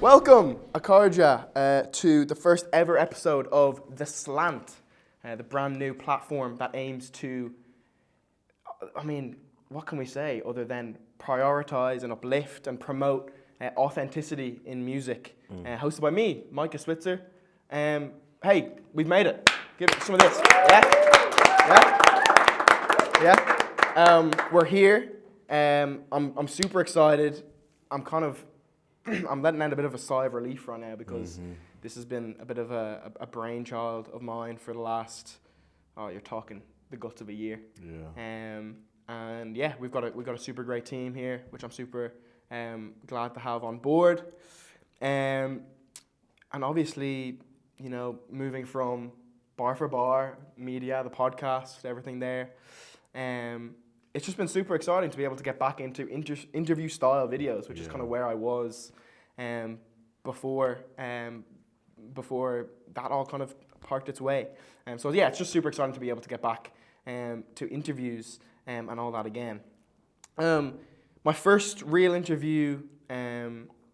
Welcome, Akarja, to the first ever episode of The Slant, the brand new platform that aims to, what can we say other than prioritize and uplift and promote authenticity in music. Hosted by me, Micah, Switzer. Hey, we've made it. Give it some of this. Yeah. We're here. I'm super excited. I'm letting out a bit of a sigh of relief right now because this has been a bit of a brainchild of mine for the last, you're talking the guts of a year. Yeah. And yeah, we've got a super great team here, which I'm super glad to have on board. And obviously, moving from bar for bar, media, the podcast, everything there. It's just been super exciting to be able to get back into interview style videos, which is kind of where I was before that all kind of parked its way. So yeah, it's just super exciting to be able to get back to interviews and all that again. My first real interview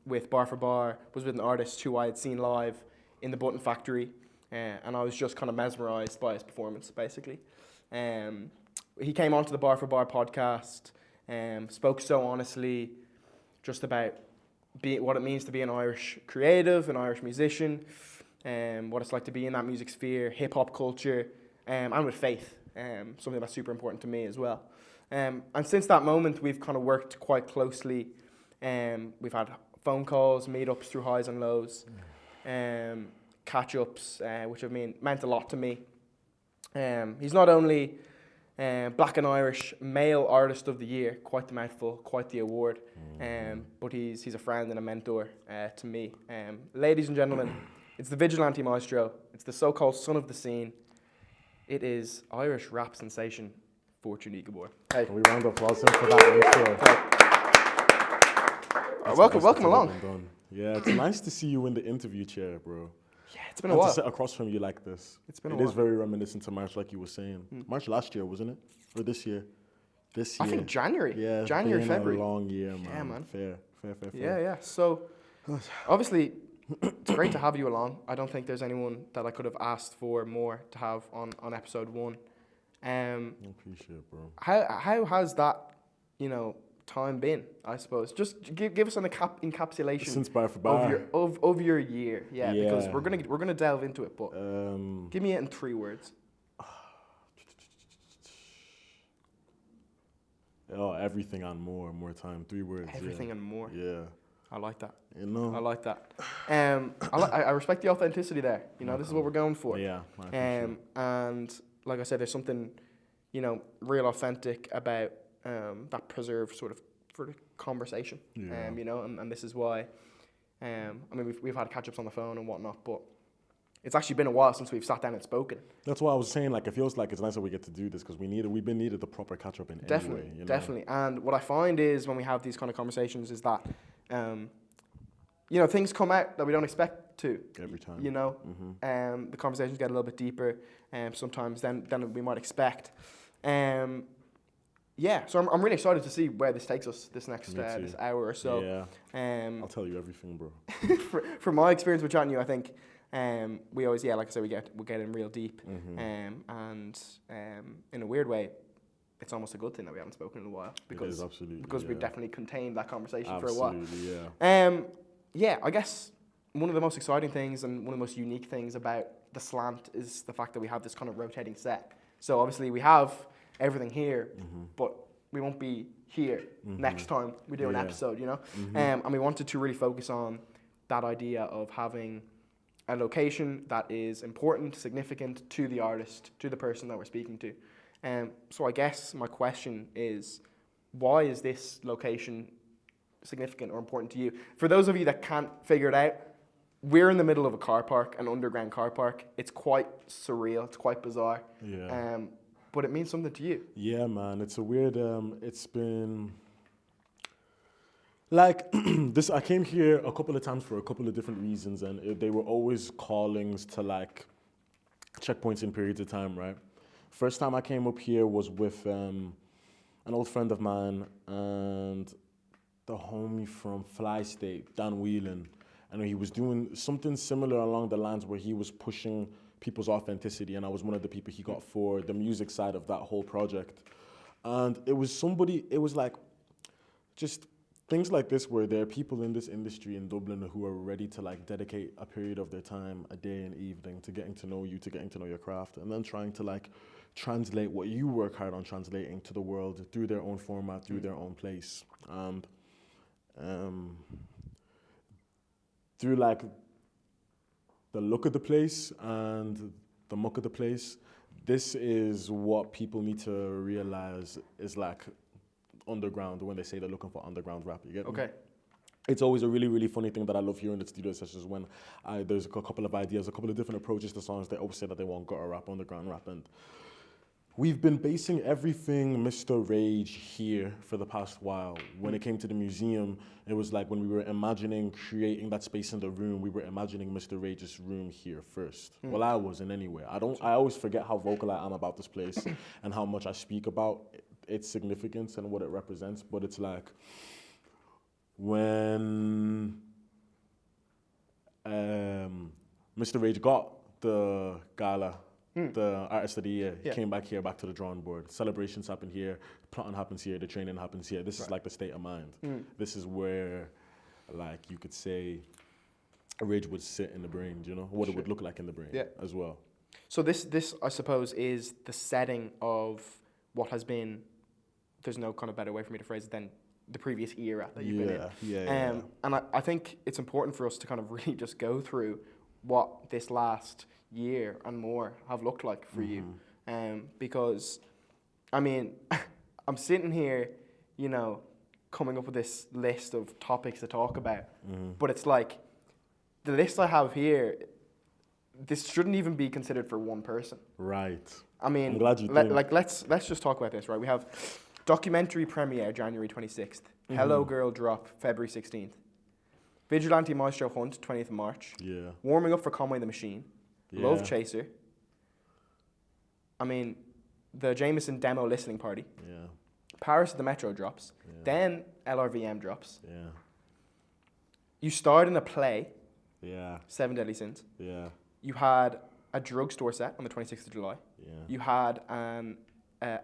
with Bar for Bar was with an artist who I had seen live in the Button Factory, and I was just kind of mesmerized by his performance, basically. He came onto the Bar for Bar podcast, spoke so honestly just about what it means to be an Irish creative, an Irish musician, what it's like to be in that music sphere, hip-hop culture, and with faith, something that's super important to me as well. And since that moment, we've kind of worked quite closely. We've had phone calls, meetups through highs and lows, catch-ups, which have meant a lot to me. He's not only Black and Irish Male Artist of the Year, quite the mouthful, quite the award, but he's a friend and a mentor to me. Ladies and gentlemen, it's the Vigilante Maestro, it's the so-called son of the scene, it is Irish rap sensation, Fortune Igiebor. Hey. Can we round of applause him for that intro? Welcome along. Yeah, it's nice to see you in the interview chair, bro. Yeah, it's been a while. To sit across from you like this. It's been a while. It is very reminiscent to March, like you were saying. March last year, wasn't it? Or this year? This year. I think January. Yeah, January, February. A long year, man. Yeah, man. Fair. Yeah. So, obviously, it's great to have you along. I don't think there's anyone that I could have asked for more to have on episode 1. I appreciate it, bro. How has that, time been? I suppose just give us an encapsulation since Bar for Bar of your year. Yeah, because we're gonna delve into it, but give me it in 3 words. Oh, everything and more time. 3 words. Everything and more. Yeah. I like that. I like that. I respect the authenticity there. This is what we're going for. Yeah. And like I said, there's something, real authentic about that preserved sort of conversation. Yeah. And this is why. We've had catch-ups on the phone and whatnot, but it's actually been a while since we've sat down and spoken. That's why I was saying, it feels like it's nice that we get to do this because we've been needed the proper catch-up in Definitely, any way. Definitely. And what I find is when we have these kind of conversations is that, things come out that we don't expect to. Every time. The conversations get a little bit deeper sometimes than we might expect. So I'm really excited to see where this takes us this next this hour or so. Yeah. I'll tell you everything, bro. From my experience with chatting to you, I think we always, like I said, we get in real deep, and in a weird way, it's almost a good thing that we haven't spoken in a while because we've definitely contained that conversation for a while. Yeah. I guess one of the most exciting things and one of the most unique things about the Slant is the fact that we have this kind of rotating set. So obviously we have everything here, but we won't be here next time we do an episode, and we wanted to really focus on that idea of having a location that is important, significant to the artist, to the person that we're speaking to. So I guess my question is, why is this location significant or important to you? For those of you that can't figure it out, we're in the middle of a car park, an underground car park. It's quite surreal. It's quite bizarre. Yeah. But it means something to you. Yeah, man. It's a weird, it's been like this. I came here a couple of times for a couple of different reasons, and they were always callings to checkpoints in periods of time, right? First time I came up here was with an old friend of mine and the homie from Fly State, Dan Whelan. and he was doing something similar along the lines where he was pushing people's authenticity, and I was one of the people he got for the music side of that whole project. And it was like just things like this where there are people in this industry in Dublin who are ready to like dedicate a period of their time, a day and evening, to getting to know you, to getting to know your craft, and then trying to like translate what you work hard on translating to the world through their own format, through their own place. And through like the look of the place and the muck of the place, this is what people need to realize is like underground when they say they're looking for underground rap. You get me? Okay. It's always a really, really funny thing that I love hearing at studio sessions when there's a couple of ideas, a couple of different approaches to songs. They always say that they want gutter rap, underground rap, and we've been basing everything Mr. Rage here for the past while. When it came to the museum, it was like when we were imagining creating that space in the room, we were imagining Mr. Rage's room here first. Well, I wasn't anyway. I always forget how vocal I am about this place and how much I speak about its significance and what it represents. But it's like when Mr. Rage got the gala, the Artist of the Year, he came back here, back to the drawing board. Celebrations happen here, plotting happens here, the training happens here. This is like the state of mind. This is where, like, you could say, Rage would sit in the brain, you know, what it would look like in the brain as well. So this, I suppose, is the setting of what has been, there's no kind of better way for me to phrase it than the previous era that you've been in. And I think it's important for us to kind of really just go through what this last year and more have looked like for you. Because, I mean, I'm sitting here, you know, coming up with this list of topics to talk about, but it's like, the list I have here, this shouldn't even be considered for one person. Right. I mean, I'm glad you think. Like, let's just talk about this, right? We have documentary premiere January 26th, Hello Girl drop February 16th, Vigilante Maestro Hunt 20th of March, Warming Up for Conway the Machine, Love Chaser, I mean, the Jameson demo listening party, Paris at the Metro drops, then LRVM drops, you starred in a play, 7 Deadly Sins, you had a drugstore set on the 26th of July, you had an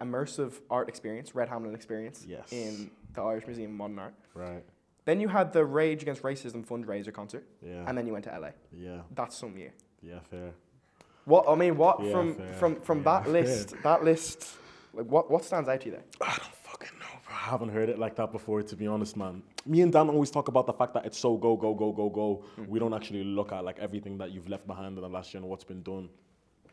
immersive art experience, Red Hamlin experience, in the Irish Museum of Modern Art. Right. Then you had the Rage Against Racism fundraiser concert, and then you went to LA. That's some year. Fair. What from that list, like what stands out to you there? I don't fucking know, bro. I haven't heard it like that before, to be honest, man. Me and Dan always talk about the fact that it's so go, go, go, go, go. We don't actually look at like everything that you've left behind in the last year and what's been done.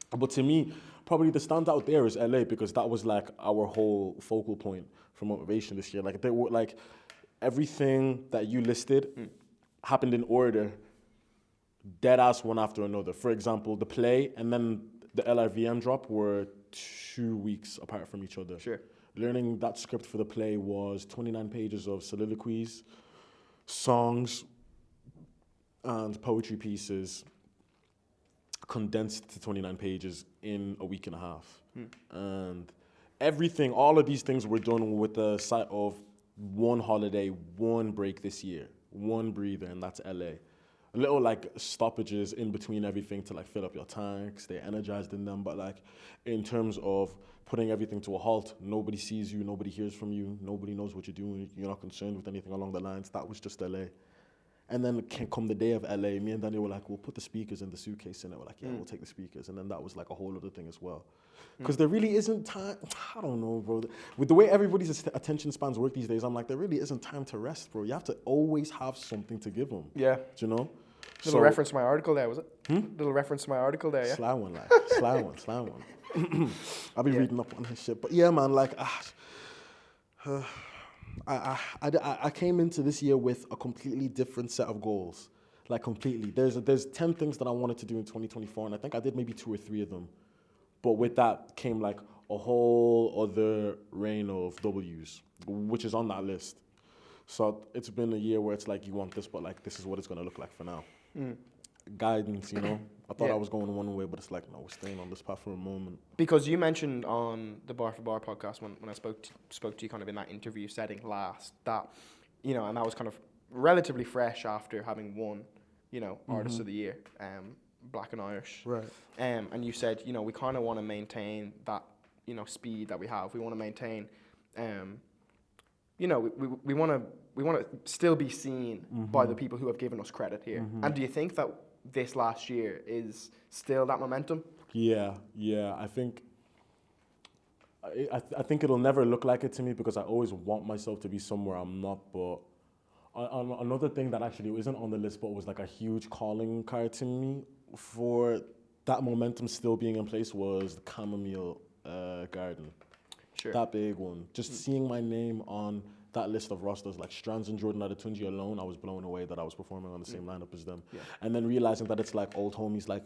But to me, probably the standout there is LA, because that was like our whole focal point for motivation this year. Like, they were like everything that you listed happened in order, dead ass one after another. For example, the play and then the LRVM drop were 2 weeks apart from each other. Sure. Learning that script for the play was 29 pages of soliloquies, songs, and poetry pieces condensed to 29 pages in a week and a half. And everything, all of these things were done with the sight of one holiday, one break this year, one breather, and that's LA. Little like stoppages in between everything to like fill up your tank, stay energized in them. But like in terms of putting everything to a halt, nobody sees you, nobody hears from you, nobody knows what you're doing, you're not concerned with anything along the lines. That was just LA. And then come the day of LA, me and Danny were like, we'll put the speakers in the suitcase, and they were like, we'll take the speakers. And then that was like a whole other thing as well. Because there really isn't time, I don't know, bro. With the way everybody's attention spans work these days, I'm like, there really isn't time to rest, bro. You have to always have something to give them. Yeah. Do you know? Little reference to my article there, was it? Little reference to my article there, yeah? Sly one, like, sly one. I'll be reading up on his shit. But yeah, man, like, I came into this year with a completely different set of goals. Like, completely. There's 10 things that I wanted to do in 2024, and I think I did maybe 2 or 3 of them. But with that came, like, a whole other reign of W's, which is on that list. So it's been a year where it's like, you want this, but, like, this is what it's going to look like for now. Guidance, you know? I thought I was going one way, but it's like, no, we're staying on this path for a moment. Because you mentioned on the Bar for Bar podcast when I spoke to you kind of in that interview setting last, that, you know, and that was kind of relatively fresh after having won Artist of the Year, Black and Irish. Right. And you said, we kind of want to maintain that, speed that we have. We want to maintain, we want to still be seen by the people who have given us credit here. And do you think that this last year is still that momentum? Yeah. I think I think it'll never look like it to me because I always want myself to be somewhere I'm not. But another thing that actually isn't on the list but was like a huge calling card to me for that momentum still being in place was the Chamomile Garden. Sure. That big one. Just seeing my name on that list of rosters, like Strands and Jordan Adetunji alone, I was blown away that I was performing on the same lineup as them. Yeah. And then realizing that it's like old homies like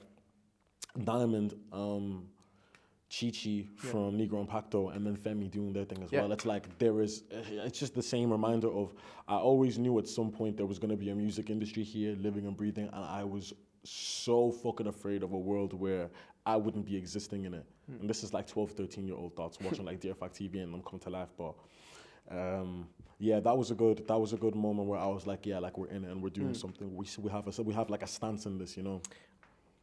Diamond, Chi-Chi from Negro Impacto, and then Femi doing their thing as well. It's like it's just the same reminder of, I always knew at some point there was going to be a music industry here, living and breathing, and I was so fucking afraid of a world where I wouldn't be existing in it. And this is like 12, 13-year-old thoughts, watching like Dear Fact TV and them come to life. But that was a good moment where I was like, we're in it and we're doing something. We have like a stance in this,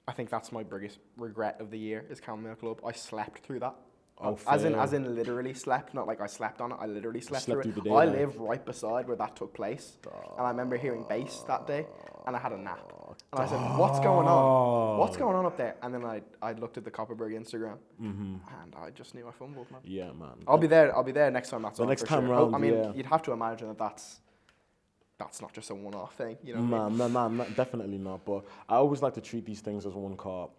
I think that's my biggest regret of the year is Chamomile Club. I slept through that. Oh, as in literally slept, not like I slept on it. I literally slept through through it. the day, I like. live right beside where that took place, and I remember hearing bass that day, and I had a nap. And I said, "What's going on? What's going on up there?" And then I looked at the Copperberg Instagram, and I just knew I fumbled, man. Yeah, man. I'll be there. I'll be there next time. That's The on next for time sure. round, I mean, yeah. you'd have to imagine that that's not just a one-off thing, No, definitely not. But I always like to treat these things as one call.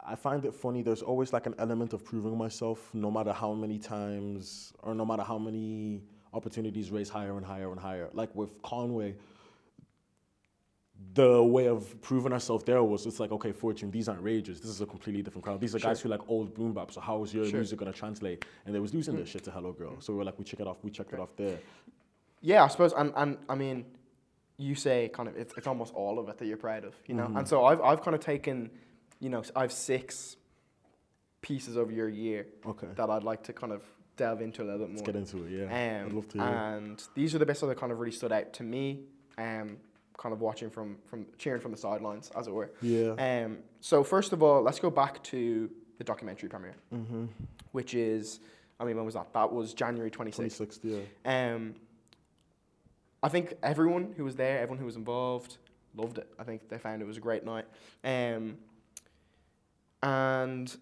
I find it funny, there's always like an element of proving myself, no matter how many times or no matter how many opportunities raise higher and higher and higher. Like with Conway, the way of proving ourselves there was, it's like, okay, Fortune, these aren't rages. This is a completely different crowd. These are guys who like old boom bap. So how is your music going to translate? And they was losing their shit to Hello Girl. So we were like, we checked it off there. Yeah, I suppose, and I mean, you say kind of it's almost all of it that you're proud of, And so I've kind of taken, I have 6 pieces over your year that I'd like to kind of delve into a little bit more. Let's get into it, yeah. I'd love to hear. And these are the bits that kind of really stood out to me, kind of watching from cheering from the sidelines, as it were. Yeah. So first of all, let's go back to the documentary premiere, which is, when was that? That was January 26th. 26th, yeah. I think everyone who was there, everyone who was involved, loved it. I think they found it was a great night. And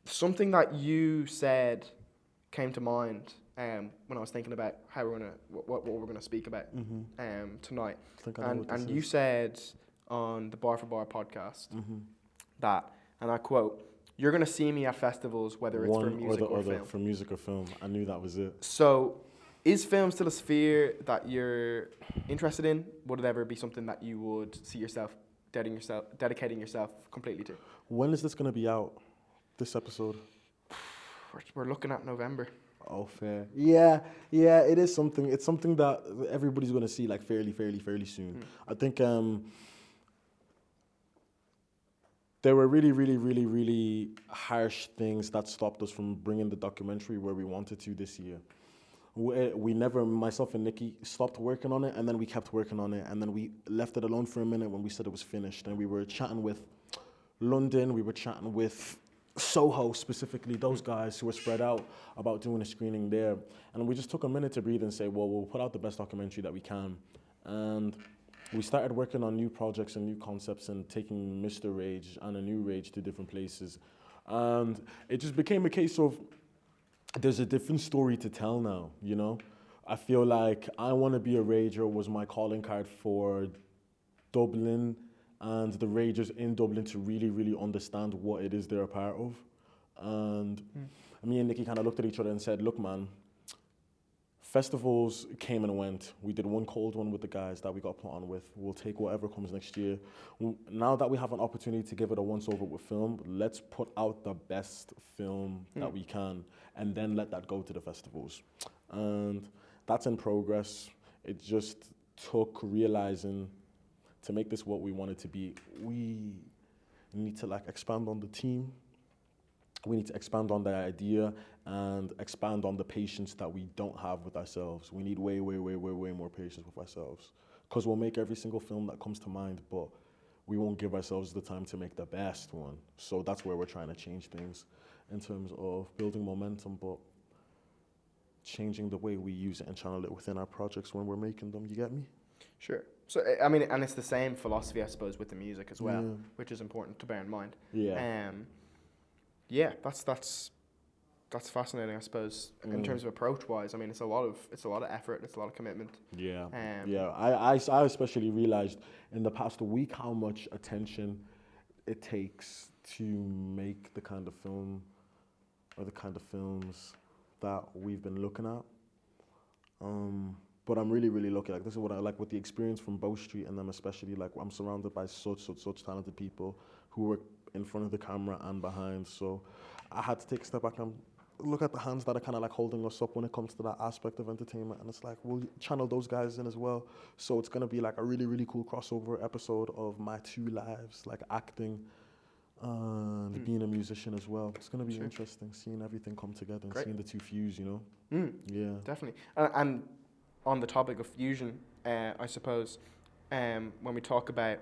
something that you said came to mind when I was thinking about how we're gonna what we're gonna speak about tonight. And you said on the Bar for Bar podcast that, and I quote, "You're gonna see me at festivals, whether it's for music or film." For music or film. I knew that was it. So, is film still a sphere that you're interested in? Would it ever be something that you would see yourself dedicating yourself completely to? When is this going to be out, this episode? We're looking at November. Oh, fair. Yeah, it is something. It's something that everybody's going to see like fairly soon. I think there were really, really, really, really harsh things that stopped us from bringing the documentary where we wanted to this year. We never, myself and Nikki, stopped working on it, and then we kept working on it, and then we left it alone for a minute when we said it was finished. And we were chatting with London, we were chatting with Soho specifically, those guys who were spread out about doing a screening there. And we just took a minute to breathe and say, well, we'll put out the best documentary that we can. And we started working on new projects and new concepts and taking Mr. Rage and a new Rage to different places. And it just became a case of, there's a different story to tell now, I feel like I Want to Be a Rager was my calling card for Dublin and the Ragers in Dublin to really, really understand what it is they're a part of. And me and Nikki kind of looked at each other and said, look, man, festivals came and went. We did one cold one with the guys that we got put on with. We'll take whatever comes next year. Now that we have an opportunity to give it a once-over with film, let's put out the best film that we can and then let that go to the festivals. And that's in progress. It just took realizing to make this what we want it to be, we need to expand on the team. We need to expand on the idea and expand on the patience that we don't have with ourselves. We need way more patience with ourselves. Because we'll make every single film that comes to mind, but we won't give ourselves the time to make the best one. So that's where we're trying to change things in terms of building momentum, but changing the way we use it and channel it within our projects when we're making them. You get me? Sure. So I mean, and it's the same philosophy, I suppose, with the music as well, Yeah. which is important to bear in mind. Yeah. Yeah, that's fascinating, I suppose, in terms of approach wise. I mean, it's a lot of effort, it's a lot of commitment. Yeah. Yeah. I especially realized in the past week how much attention it takes to make the kind of film or the kind of films that we've been looking at. But I'm really, really lucky. Like, this is what I like with the experience from Bow Street, and then especially, like, I'm surrounded by such talented people who work in front of the camera and behind. So I had to take a step back and look at the hands that are kind of like holding us up when it comes to that aspect of entertainment. And it's like, we'll channel those guys in as well. So it's going to be like a really, really cool crossover episode of my two lives, like acting and being a musician as well. It's going to be interesting seeing everything come together and seeing the two fuse, you know? Yeah. Definitely. And on the topic of fusion, I suppose, when we talk about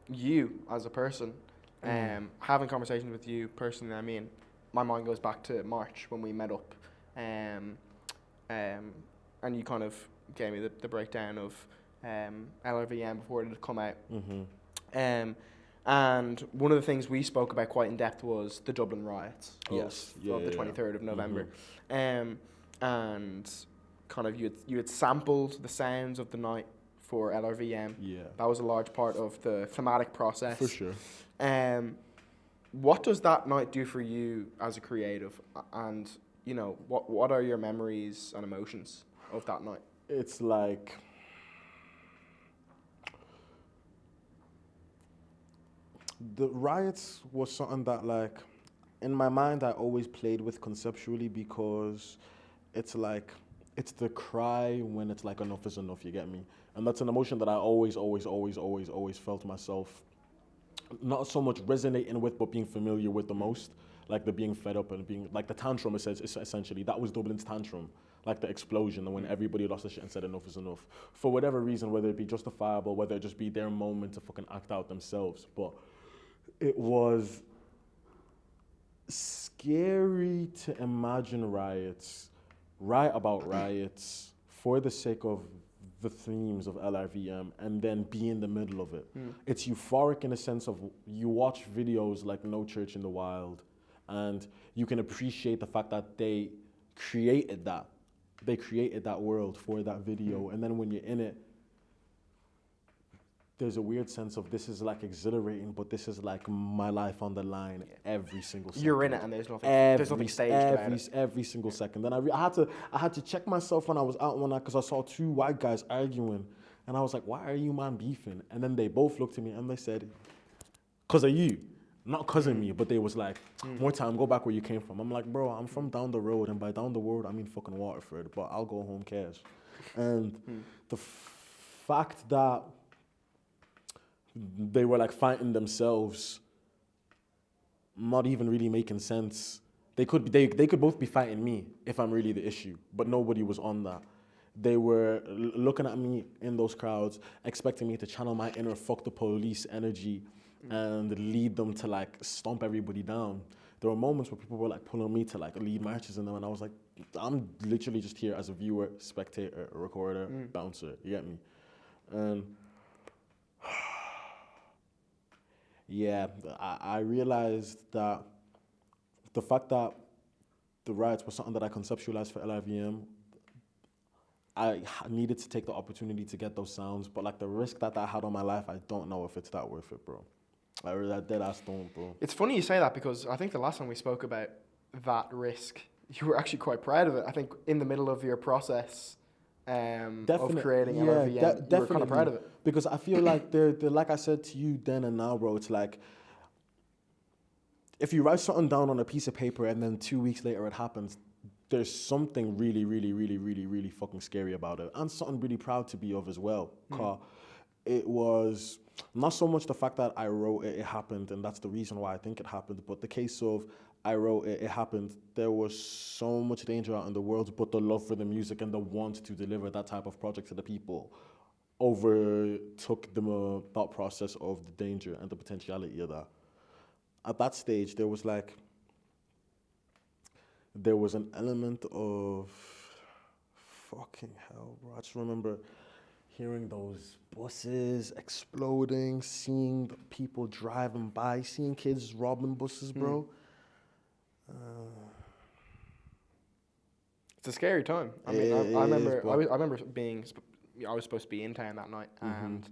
you as a person, having conversations with you personally, I mean, my mind goes back to March when we met up, and you kind of gave me the breakdown of LRVM before it had come out. And one of the things we spoke about quite in depth was the Dublin riots of the 23rd of November. And kind of you had sampled the sounds of the night for LRVM. Yeah. That was a large part of the thematic process. For sure. What does that night do for you as a creative? And, you know, what are your memories and emotions of that night? It's like, the riots was something that, like, in my mind I always played with conceptually, because it's like, it's the cry when it's like enough is enough, you get me? And that's an emotion that I always felt myself not so much resonating with, but being familiar with the most. Like the being fed up and being, like the tantrum, essentially. That was Dublin's tantrum. Like the explosion, and when everybody lost their shit and said enough is enough. For whatever reason, whether it be justifiable, whether it just be their moment to fucking act out themselves. But it was scary to imagine riots, write about riots for the sake of the themes of LRVM, and then be in the middle of it. It's euphoric in a sense of, you watch videos like No Church in the Wild, and you can appreciate the fact that they created that. They created that world for that video, and then when you're in it, there's a weird sense of, this is like exhilarating, but this is like my life on the line every single second. You're in it, and there's nothing staged about it. Every single second. Then I had to check myself when I was out one night, because I saw two white guys arguing, and I was like, why are you man beefing? And then they both looked at me and they said, because of you. Not because of me, but they was like, more time, go back where you came from. I'm like, bro, I'm from down the road, and by down the road I mean fucking Waterford, but I'll go home cash. And the fact that they were like fighting themselves, not even really making sense. They could both be fighting me if I'm really the issue, but nobody was on that. They were looking at me in those crowds, expecting me to channel my inner fuck the police energy and lead them to like stomp everybody down. There were moments where people were like pulling me to like lead marches in them, and I was like, I'm literally just here as a viewer, spectator, recorder, bouncer. You get me? And yeah, I realized that the fact that the riots was something that I conceptualized for LIVM, I needed to take the opportunity to get those sounds, but like the risk that I had on my life, I don't know if it's that worth it, bro. I really, that dead ass don't, bro. It's funny you say that, because I think the last time we spoke about that risk, you were actually quite proud of it. I think in the middle of your process of creating LRVM, you were kind of proud of it. Because I feel like they're like I said to you then and now, bro, it's like, if you write something down on a piece of paper and then 2 weeks later it happens, there's something really, really, really, really, really fucking scary about it. And something really proud to be of as well. Because it was not so much the fact that I wrote it, it happened, and that's the reason why I think it happened, but the case of, I wrote it happened. There was so much danger out in the world, but the love for the music and the want to deliver that type of project to the people overtook the thought process of the danger and the potentiality of that. At that stage, there was an element of fucking hell, bro. I just remember hearing those buses exploding, seeing the people driving by, seeing kids robbing buses, bro. It's a scary time. I mean, I remember I was supposed to be in town that night, and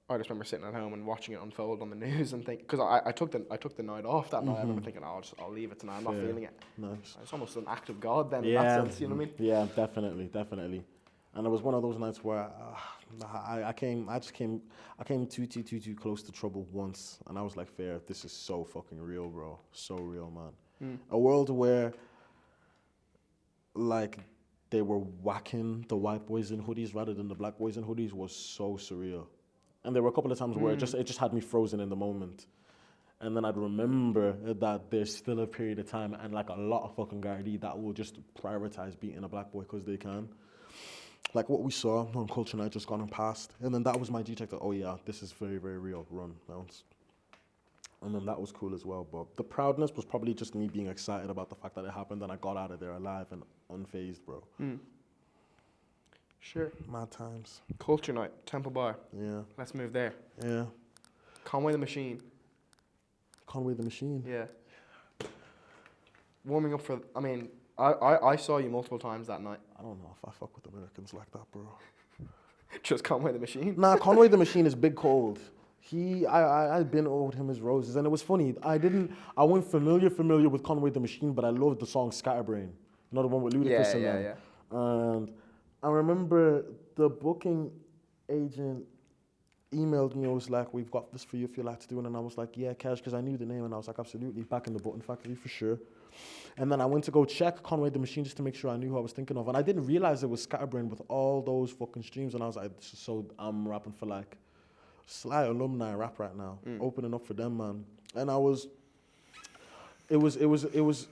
I just remember sitting at home and watching it unfold on the news and think, because I took the night off that night. I remember thinking, I'll leave it tonight. I'm not feeling it. Nice. It's almost an act of God then in that sense. You know what I mean? Yeah, definitely. And it was one of those nights where I came too close to trouble once, and I was like, fair, this is so fucking real, bro. So real, man. A world where, like, they were whacking the white boys in hoodies rather than the black boys in hoodies was so surreal. And there were a couple of times where it just had me frozen in the moment. And then I'd remember that there's still a period of time and like a lot of fucking Gardaí that will just prioritize beating a black boy because they can. Like what we saw on Culture Night just gone past. And then that was my G-check that, oh yeah, this is very, very real. Run, bounce. And then that was cool as well. But the proudness was probably just me being excited about the fact that it happened and I got out of there alive and unfazed, bro. Sure. Mad times. Culture Night, Temple Bar. Yeah. Let's move there. Yeah. Conway the Machine. Conway the Machine. Yeah. Warming up for, I mean, I saw you multiple times that night. I don't know if I fuck with Americans like that, bro. Just Conway the Machine? Nah, Conway the Machine is big cold. I'd been owed him his roses, and it was funny. I wasn't familiar with Conway the Machine, but I loved the song Scatterbrain. You know the one with Ludacris in there? Yeah. And I remember the booking agent emailed me. I was like, we've got this for you if you'd like to do it. And I was like, yeah, cash, because I knew the name. And I was like, absolutely, back in the Button Factory for sure. And then I went to go check Conway the Machine just to make sure I knew who I was thinking of. And I didn't realize it was Scatterbrain with all those fucking streams. And I was like, I'm rapping for like Sly alumni rap right now, opening up for them, man. And it was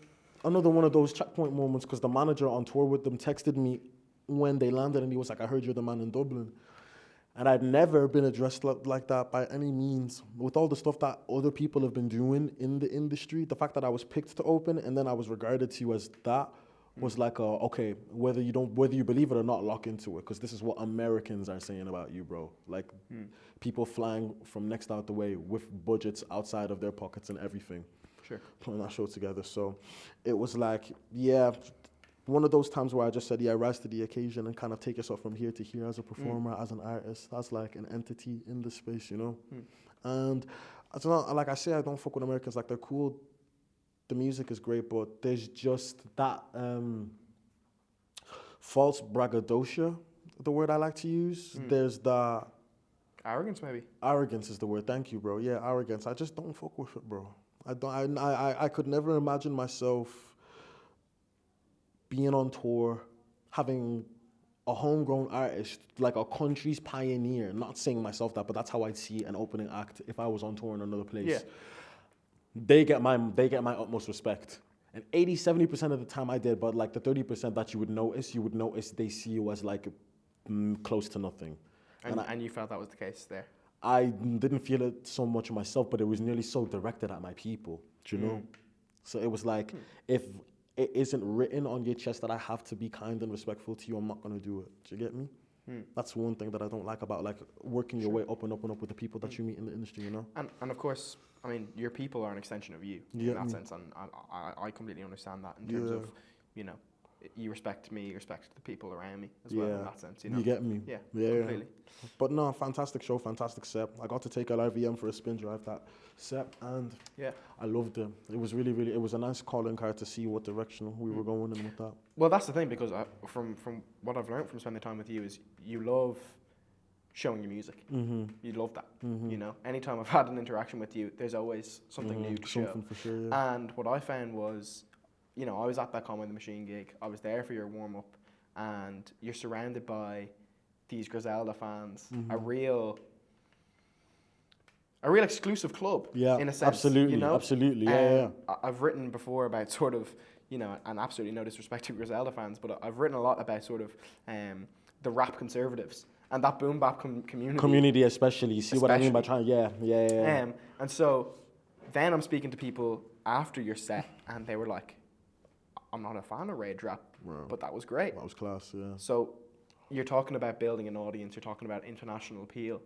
another one of those checkpoint moments because the manager on tour with them texted me when they landed and he was like, I heard you're the man in Dublin. And I'd never been addressed like that by any means. With all the stuff that other people have been doing in the industry, the fact that I was picked to open and then I was regarded to as that was like, okay, whether you believe it or not, lock into it, because this is what Americans are saying about you, bro. Like, people flying from next out the way with budgets outside of their pockets and everything. Sure. Putting that show together. So it was like, yeah, one of those times where I just said, yeah, rise to the occasion and kind of take yourself from here to here as a performer, as an artist, as like an entity in the space, you know? And I don't know, like I say, I don't fuck with Americans. Like, they're cool. The music is great, but there's just that false braggadocio, the word I like to use. There's the... Arrogance, maybe? Arrogance is the word. Thank you, bro. Yeah, arrogance. I just don't fuck with it, bro. I could never imagine myself being on tour, having a homegrown artist, like a country's pioneer, not saying myself that, but that's how I'd see an opening act if I was on tour in another place. Yeah. They get my utmost respect. And 70% of the time I did, but like the 30% that you would notice they see you as like close to nothing. And you felt that was the case there? I didn't feel it so much myself, but it was nearly so directed at my people, do you know? So it was like, if it isn't written on your chest that I have to be kind and respectful to you, I'm not going to do it. Do you get me? That's one thing that I don't like about like working your way up and up and up with the people that you meet in the industry, you know? And of course, I mean, your people are an extension of you in that sense, and I completely understand that in terms of, you know, you respect me, you respect the people around me as well in that sense, you know? You get me? Yeah, completely. But no, fantastic show, fantastic set. I got to take LRVM for a spin drive that set, and I loved it. It was really, really, it was a nice calling card to see what direction we were going in with that. Well, that's the thing, because from what I've learned from spending time with you is you love showing your music. You love that, you know? Anytime I've had an interaction with you, there's always something new to show. For sure, yeah. And what I found was, you know, I was at that Conway the Machine gig. I was there for your warm-up, and you're surrounded by these Griselda fans, a real a real exclusive club. Yeah, in a sense. absolutely, You know? absolutely, yeah. I've written before about sort of, and absolutely no disrespect to Griselda fans, but I've written a lot about sort of the rap conservatives and that boom bap community. Community especially. You see what I mean by trying? Yeah. And so then I'm speaking to people after your set, and they were like, "I'm not a fan of rage rap, but that was great. That was class, yeah. So you're talking about building an audience. You're talking about international appeal.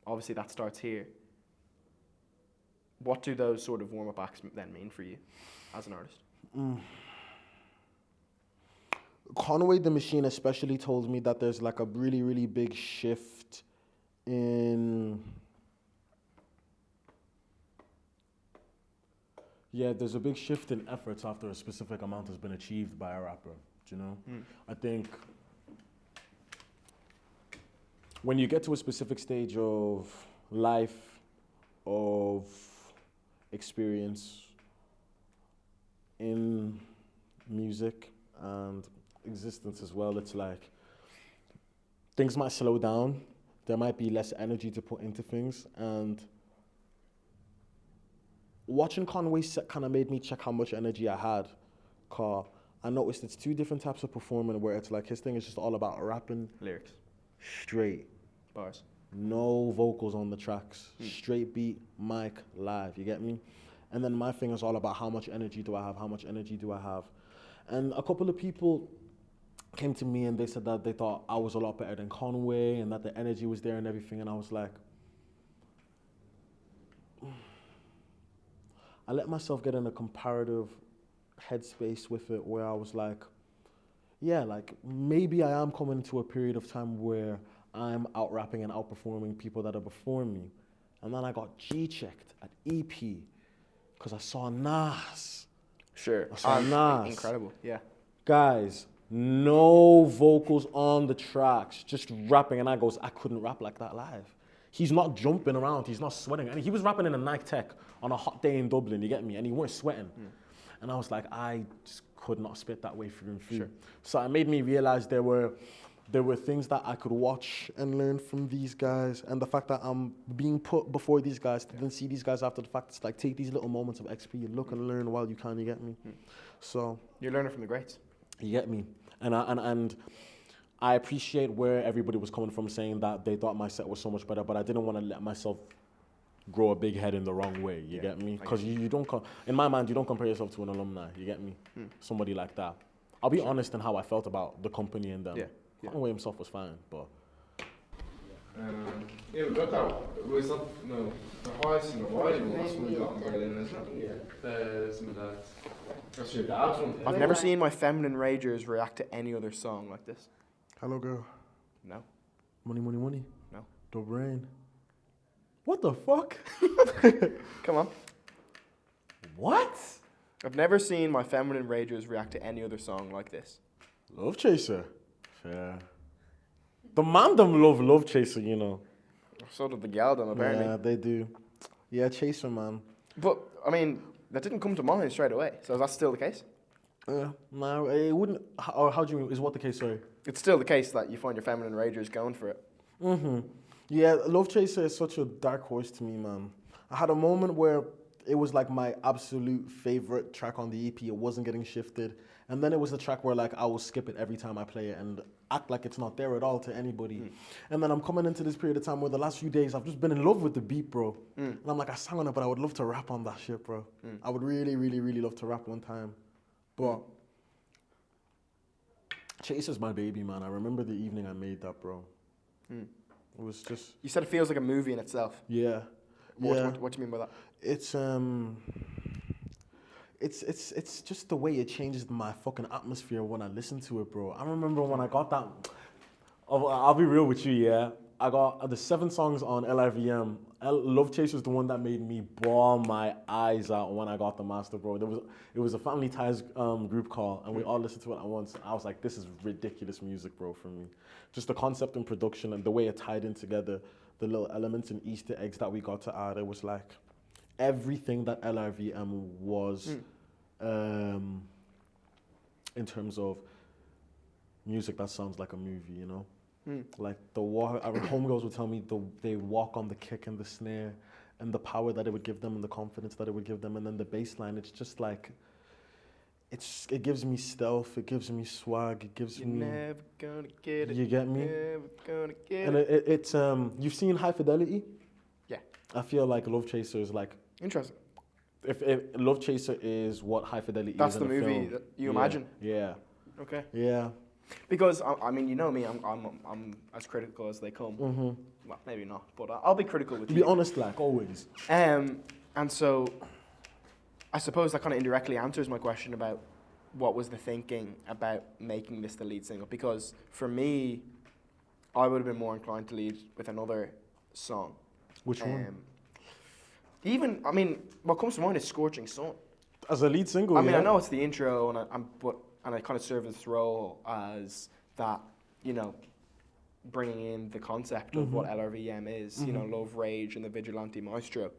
Obviously, that starts here. What do those sort of warm-up acts then mean for you as an artist? Conway the Machine especially told me that there's like a really, really big shift in... Yeah, there's a big shift in efforts after a specific amount has been achieved by a rapper, do you know? I think when you get to a specific stage of life, of experience in music and existence as well, it's like things might slow down, there might be less energy to put into things, and watching Conway's set kind of made me check how much energy I had, cause I noticed it's two different types of performing, where it's like his thing is just all about rapping Lyrics. straight, Bars. no vocals on the tracks, straight beat, mic, live, you get me? And then my thing is all about how much energy do I have. And a couple of people came to me and they said that they thought I was a lot better than Conway and that the energy was there and everything, and I was like, I let myself get in a comparative headspace with it where I was like, yeah, like maybe I am coming to a period of time where I'm out rapping and outperforming people that are before me. And then I got G-checked at EP because I saw Nas. Sure. I saw Nas. Incredible, yeah. Guys, no vocals on the tracks, just rapping. And I goes, I couldn't rap like that live. He's not jumping around, he's not sweating. And he was rapping in a Nike Tech on a hot day in Dublin, you get me? And he weren't sweating. And I was like, I just could not spit that way through and through. Sure. So it made me realize there were things that I could watch and learn from these guys. And the fact that I'm being put before these guys to then see these guys after the fact, it's like take these little moments of XP, look and learn while you can, you get me? So You're learning from the greats. you get me? And I appreciate where everybody was coming from, saying that they thought my set was so much better, but I didn't want to let myself grow a big head in the wrong way, you get me? Because you don't, in my mind, you don't compare yourself to an alumni, you get me? Somebody like that. I'll be honest in how I felt about the company and them. Conway himself was fine, but... But that was not, no, the highest in the world was when you got in Berlin, isn't it? There's my dad. That's your dad's one. I've never seen my feminine ragers react to any other song like this. Hello, girl. No. Money, money, money. No. The brain. What the fuck? Come on. What? I've never seen my feminine ragers react to any other song like this. Love Chaser. Fair. The man them love Chaser, you know. So did the gal them, apparently. Yeah, they do. Yeah, Chaser, man. But, I mean, that didn't come to mind straight away. So is that still the case? No, it wouldn't. How do you mean? Is what the case? Sorry. It's still the case that you find your feminine ragers going for it. Yeah, Love Chaser is such a dark horse to me, man. I had a moment where it was like my absolute favorite track on the EP. It wasn't getting shifted. And then it was the track where like I will skip it every time I play it and act like it's not there at all to anybody. And then I'm coming into this period of time where the last few days I've just been in love with the beat, bro. And I'm like, I sang on it, but I would love to rap on that shit, bro. I would really, really, really love to rap one time. But Chaser's my baby, man. I remember the evening I made that, bro. It was just... You said it feels like a movie in itself. Yeah. What do you mean by that? It's just the way it changes my fucking atmosphere when I listen to it, bro. I remember when I got that... I'll be real with you, yeah. I got the 7 songs on LIVM. Love Chaser was the one that made me bawl my eyes out when I got the master, bro. It was a Family Ties group call, and we all listened to it at once. I was like, this is ridiculous music, bro, for me. Just the concept and production and the way it tied in together, the little elements and Easter eggs that we got to add. It was like everything that LRVM was in terms of music that sounds like a movie, you know? Like the walk, our homegirls would tell me they walk on the kick and the snare, and the power that it would give them and the confidence that it would give them, and then the bass line. It's just like, it gives me stealth, it gives me swag, it gives You're me. never gonna get it. You get me? Never gonna get And it. it's you've seen High Fidelity? Yeah. I feel like Love Chaser is like, Interesting. if Love Chaser is what High Fidelity That's is the in a movie film. that you Yeah, imagine. Yeah. Okay. Yeah. Because I mean, you know me, I'm as critical as they come. Mm-hmm. Well, maybe not, but I'll be critical with To you. be honest, like always. And so, I suppose that kind of indirectly answers my question about what was the thinking about making this the lead single. Because for me, I would have been more inclined to lead with another song. Which one? Even, I mean, what comes to mind is Scorching Sun. As a lead single, I mean, yeah. I know it's the intro, and I kind of serve this role as that, you know, bringing in the concept of what LRVM is, you know, love, rage, and the vigilante maestro.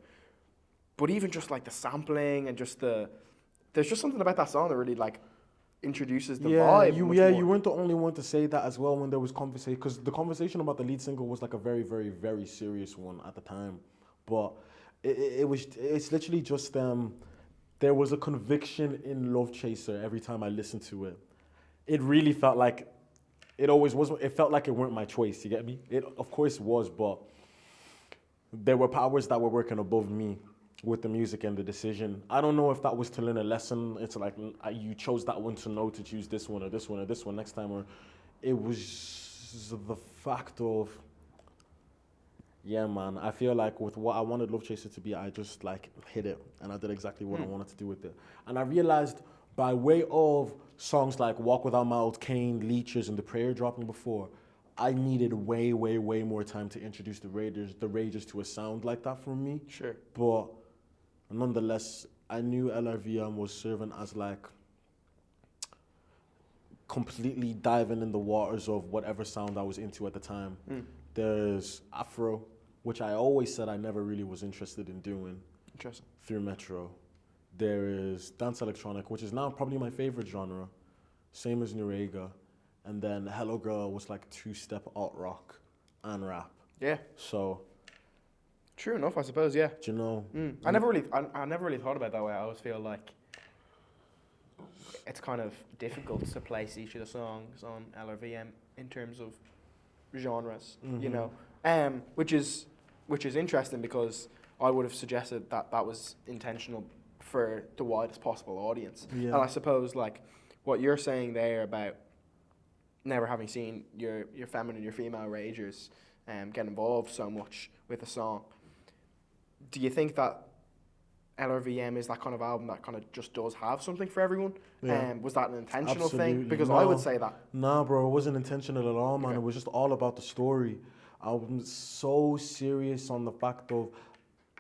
But even just like the sampling and just there's just something about that song that really like introduces the vibe. You much more. you weren't the only one to say that as well when there was conversation, because the conversation about the lead single was like a very, very, very serious one at the time. But it's literally just there was a conviction in Love Chaser every time I listened to it. It really felt like it always was. It felt like it weren't my choice. You get me? It of course was, but there were powers that were working above me with the music and the decision. I don't know if that was to learn a lesson. It's like you chose that one to know to choose this one or this one or this one next time, or it was the fact of, yeah, man. I feel like with what I wanted Love Chaser to be, I just like hit it, and I did exactly what I wanted to do with it. And I realized by way of songs like Walk Without Mild Cane, Leeches, and The Prayer dropping before, I needed way, way, way more time to introduce the Rages to a sound like that for me. Sure. But nonetheless, I knew LRVM was serving as like completely diving in the waters of whatever sound I was into at the time. There's Afro, which I always said I never really was interested in doing. Interesting. Through Metro. There is dance electronic, which is now probably my favorite genre. Same as Noriega. And then Hello Girl was like two-step alt rock and rap. Yeah. So, True enough, I suppose. Yeah. do you know? I never really thought about it that way. I always feel like it's kind of difficult to place each of the songs on LRVM in terms of genres, you know, which is interesting because I would have suggested that was intentional for the widest possible audience. Yeah. And I suppose like what you're saying there about never having seen your feminine, your female ragers get involved so much with a song. Do you think that LRVM is that kind of album that kind of just does have something for everyone? Yeah. Was that an intentional thing? Absolutely. Because No. I would say that. Nah, bro, it wasn't intentional at all, man. Okay. It was just all about the story. I was so serious on the fact of,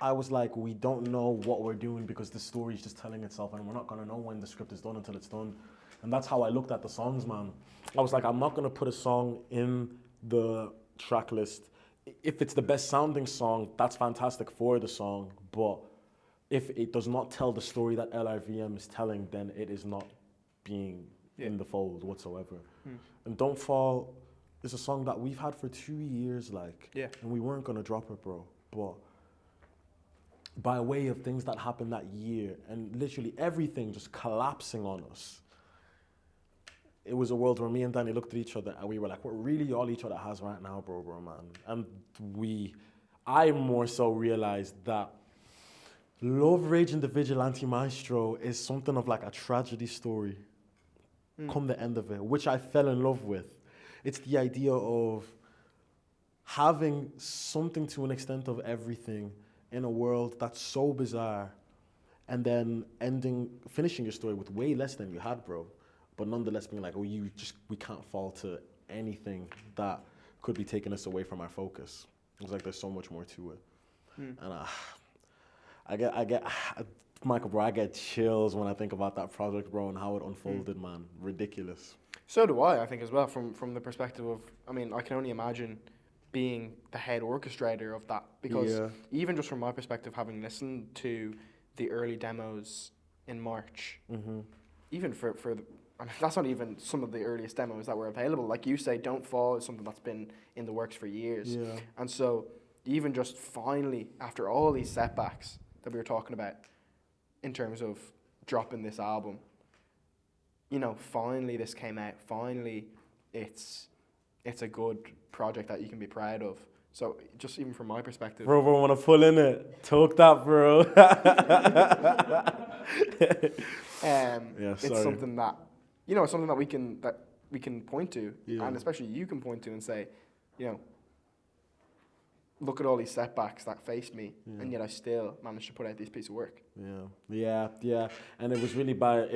I was like, we don't know what we're doing because the story is just telling itself, and we're not going to know when the script is done until it's done. And that's how I looked at the songs, man. I was like, I'm not going to put a song in the track list. If it's the best sounding song, that's fantastic for the song. But if it does not tell the story that LRVM is telling, then it is not being in the fold whatsoever. And Don't Fall is a song that we've had for 2 years, like, and we weren't going to drop it, bro. But by way of things that happened that year and literally everything just collapsing on us, it was a world where me and Danny looked at each other and we were like, we're really all each other has right now, bro, man. And I more so realized that Love, Rage, and the Vigilante Maestro is something of like a tragedy story come the end of it, which I fell in love with. It's the idea of having something to an extent of everything in a world that's so bizarre, and then finishing your story with way less than you had, bro. But nonetheless being like, we can't fall to anything that could be taking us away from our focus. It's like there's so much more to it. And I get Michael, bro, I get chills when I think about that project, bro, and how it unfolded, man. Ridiculous. So do I think, as well, from the perspective of, I mean, I can only imagine being the head orchestrator of that, because even just from my perspective, having listened to the early demos in March, even for the, I mean, that's not even some of the earliest demos that were available. Like you say, Don't Fall is something that's been in the works for years. Yeah. And so even just finally, after all these setbacks that we were talking about in terms of dropping this album, you know, finally this came out. Finally, it's a good project that you can be proud of. So just even from my perspective. Bro, want to pull in it. Talk that, bro. It's something that, you know, something that we can point to, and especially you can point to and say, you know, look at all these setbacks that faced me, and yet I still managed to put out this piece of work. Yeah. And it was really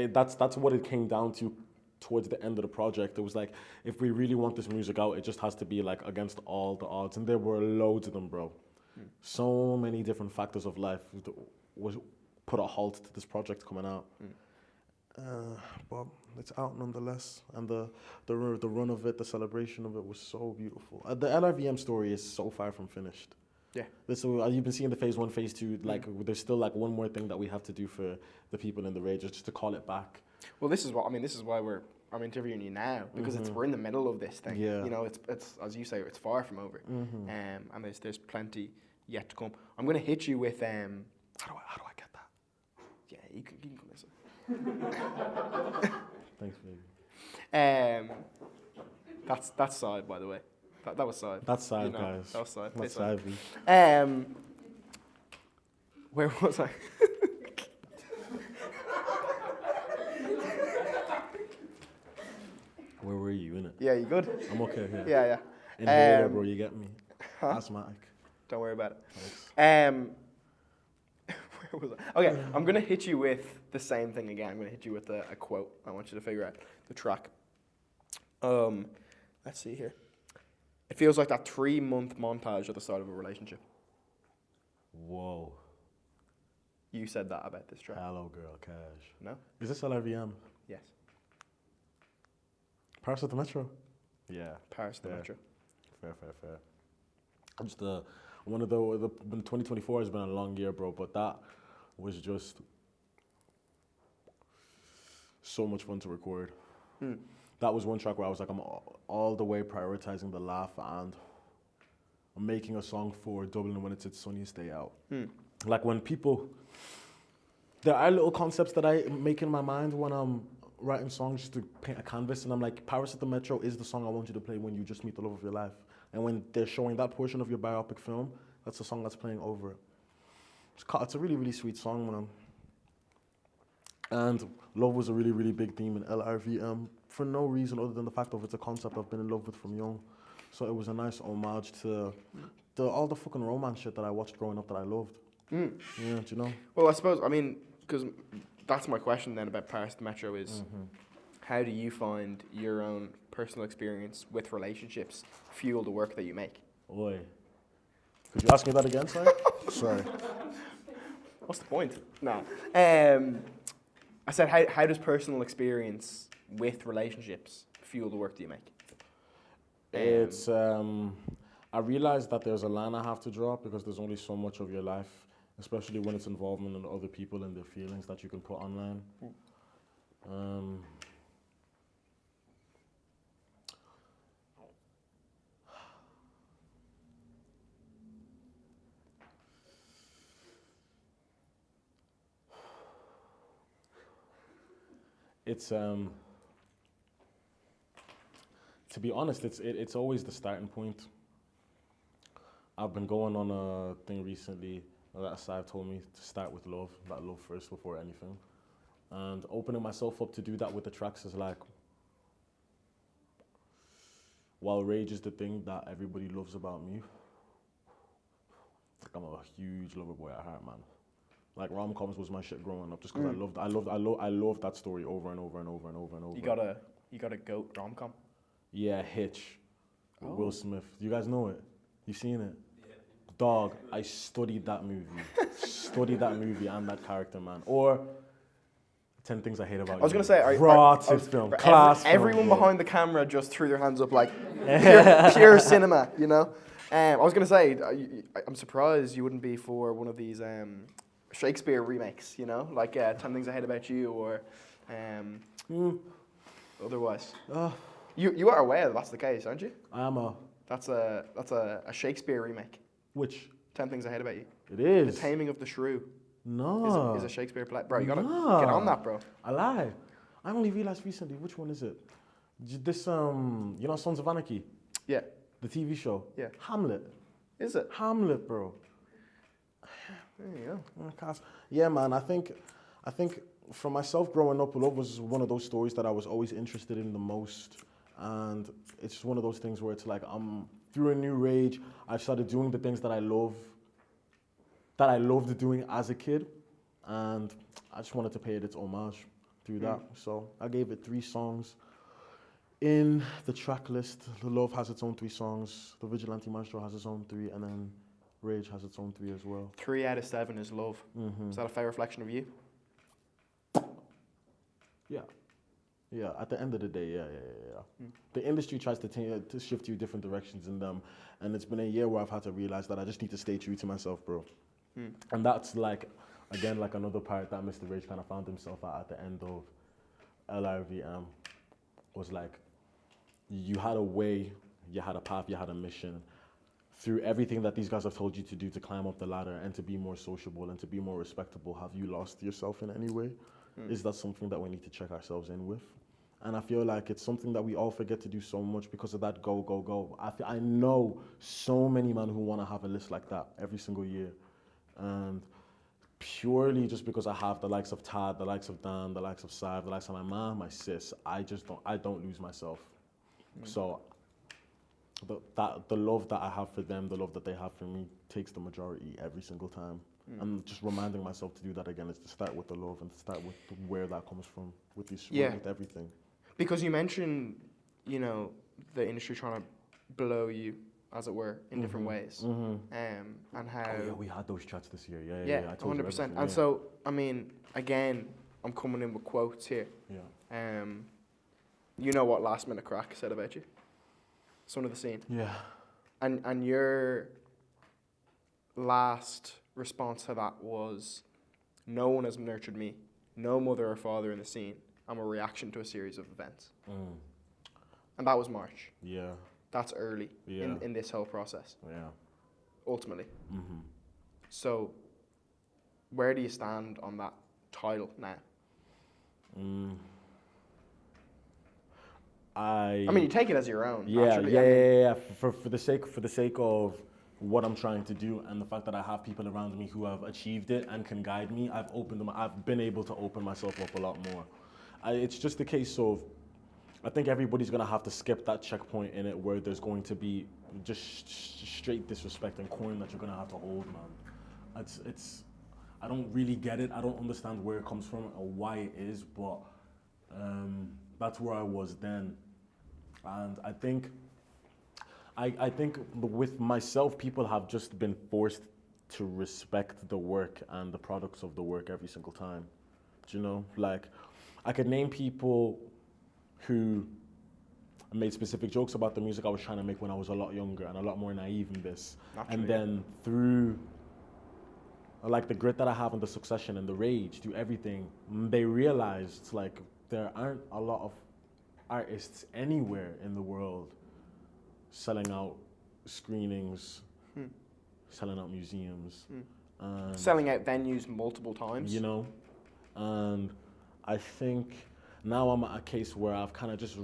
that's what it came down to towards the end of the project. It was like, if we really want this music out, it just has to be like against all the odds. And there were loads of them, bro. So many different factors of life was put a halt to this project coming out. But it's out nonetheless, and the run of it, the celebration of it was so beautiful. The LRVM story is so far from finished. Yeah. So you've been seeing the phase 1, phase 2. Like there's still like one more thing that we have to do for the people in the rage, just to call it back. Well, this is why I'm interviewing you now, because we're in the middle of this thing. Yeah. You know, it's as you say, it's far from over. And there's plenty yet to come. I'm gonna hit you with how do I get that? Yeah, you can come this way. Thanks, baby. That's side, by the way. That was side. That's side, you know, guys. That was side. That's side. Where was I? Where were you, innit? Yeah, you good? I'm okay here. Yeah. In here, bro, you get me. Asthmatic. Don't worry about it. Thanks. Where was I? Okay, I'm going to hit you with the same thing again. I'm going to hit you with a quote. I want you to figure out the track. Let's see here. It feels like that 3-month montage at the start of a relationship. Whoa. You said that about this track. Hello, girl, cash. No? Is this LRVM? Yes. Paris at the Metro? Yeah. Paris at the Metro. Fair. Just 2024 has been a long year, bro, but that was just so much fun to record. That was one track where I was like, I'm all the way prioritizing the laugh, and I'm making a song for Dublin when it's its sunniest day out. Like when people, there are little concepts that I make in my mind when I'm writing songs just to paint a canvas, and I'm like, Paris at the Metro is the song I want you to play when you just meet the love of your life. And when they're showing that portion of your biopic film, that's the song that's playing over it. It's a really, really sweet song, man. And love was a really, really big theme in LRVM for no reason other than the fact of it's a concept I've been in love with from young. So it was a nice homage to all the fucking romance shit that I watched growing up that I loved. Yeah, do you know? Well, I suppose, because that's my question then about Paris at the Metro is, how do you find your own personal experience with relationships fuel the work that you make? Oi. Could you ask me that again, sorry? Sorry. What's the point? No. I said, how does personal experience with relationships fuel the work that you make? It's, I realize that there's a line I have to draw because there's only so much of your life, especially when it's involvement in other people and their feelings, that you can put online. It's to be honest, it's always the starting point. I've been going on a thing recently that Sav told me to start with love, that love first before anything. And opening myself up to do that with the tracks is like, while rage is the thing that everybody loves about me, like I'm a huge lover boy at heart, man. Like rom-coms was my shit growing up, just because I loved that story over and over and over and over and over. You got a goat rom-com? Yeah, Hitch. With Will Smith. You guys know it? You seen it? Yeah. Dog, I studied that movie. And that character, man. Or 10 Things I Hate About You. I was going to say, film. Class everyone film, behind the camera just threw their hands up like pure cinema, you know? I was going to say, I'm surprised you wouldn't be for one of these Shakespeare remakes, you know, like 10 Things I Hate About You or otherwise. You are aware that that's the case, aren't you? I am a. That's a Shakespeare remake. Which? 10 Things I Hate About You. It is. The Taming of the Shrew No. is a Shakespeare play. Bro, you gotta No. get on that, bro. I lie. I only realized recently, which one is it? This, you know, Sons of Anarchy? Yeah. The TV show? Yeah. Hamlet. Is it? Hamlet, bro. There you go. Yeah, man, I think for myself growing up, love was one of those stories that I was always interested in the most. And it's just one of those things where it's like, I'm through a new rage, I've started doing the things that I loved doing as a kid. And I just wanted to pay it its homage through that. So I gave it 3 songs. In the track list, The Love has its own 3 songs, The Vigilante Maestro has its own 3, and then Rage has its own 3 as well. 3 out of 7 is love. Is that a fair reflection of you? Yeah. Yeah, at the end of the day, yeah. The industry tries to shift you different directions in them, and it's been a year where I've had to realize that I just need to stay true to myself, bro. And that's like, again, like another part that Mr. Rage kind of found himself at the end of LRVM, was like, you had a way, you had a path, you had a mission. Through everything that these guys have told you to do to climb up the ladder and to be more sociable and to be more respectable, have you lost yourself in any way? Is that something that we need to check ourselves in with? And I feel like it's something that we all forget to do so much because of that go, go, go. I know so many men who want to have a list like that every single year. And purely just because I have the likes of Tad, the likes of Dan, the likes of Sav, the likes of my mom, my sis, I don't lose myself. So the love that I have for them, the love that they have for me takes the majority every single time. I'm just reminding myself to do that again, is to start with the love and to start with where that comes from, with this, with everything. Because you mentioned, you know, the industry trying to blow you, as it were, in different ways. And how... Oh yeah, we had those chats this year, yeah, I told 100%. And so, I mean, again, I'm coming in with quotes here. Yeah. You know what Last Minute Crack said about you? Son of the Scene. Yeah. And your last response to that was, no one has nurtured me, no mother or father in the scene. I'm a reaction to a series of events. And that was March. Yeah. That's early in this whole process. Yeah. Ultimately. So, where do you stand on that title now? I mean, you take it as your own. Yeah. For the sake of what I'm trying to do and the fact that I have people around me who have achieved it and can guide me, I've been able to open myself up a lot more. It's just a case of, I think everybody's gonna have to skip that checkpoint in it where there's going to be just straight disrespect and corn that you're gonna have to hold, man. I don't really get it. I don't understand where it comes from or why it is, but that's where I was then. And I think with myself, people have just been forced to respect the work and the products of the work every single time. Do you know? Like, I could name people who made specific jokes about the music I was trying to make when I was a lot younger and a lot more naive in this. Naturally, and then through like the grit that I have and the succession and the rage, through everything, they realized like there aren't a lot of artists anywhere in the world selling out screenings, selling out museums, selling out venues multiple times. You know, and I think now I'm at a case where I've kind of just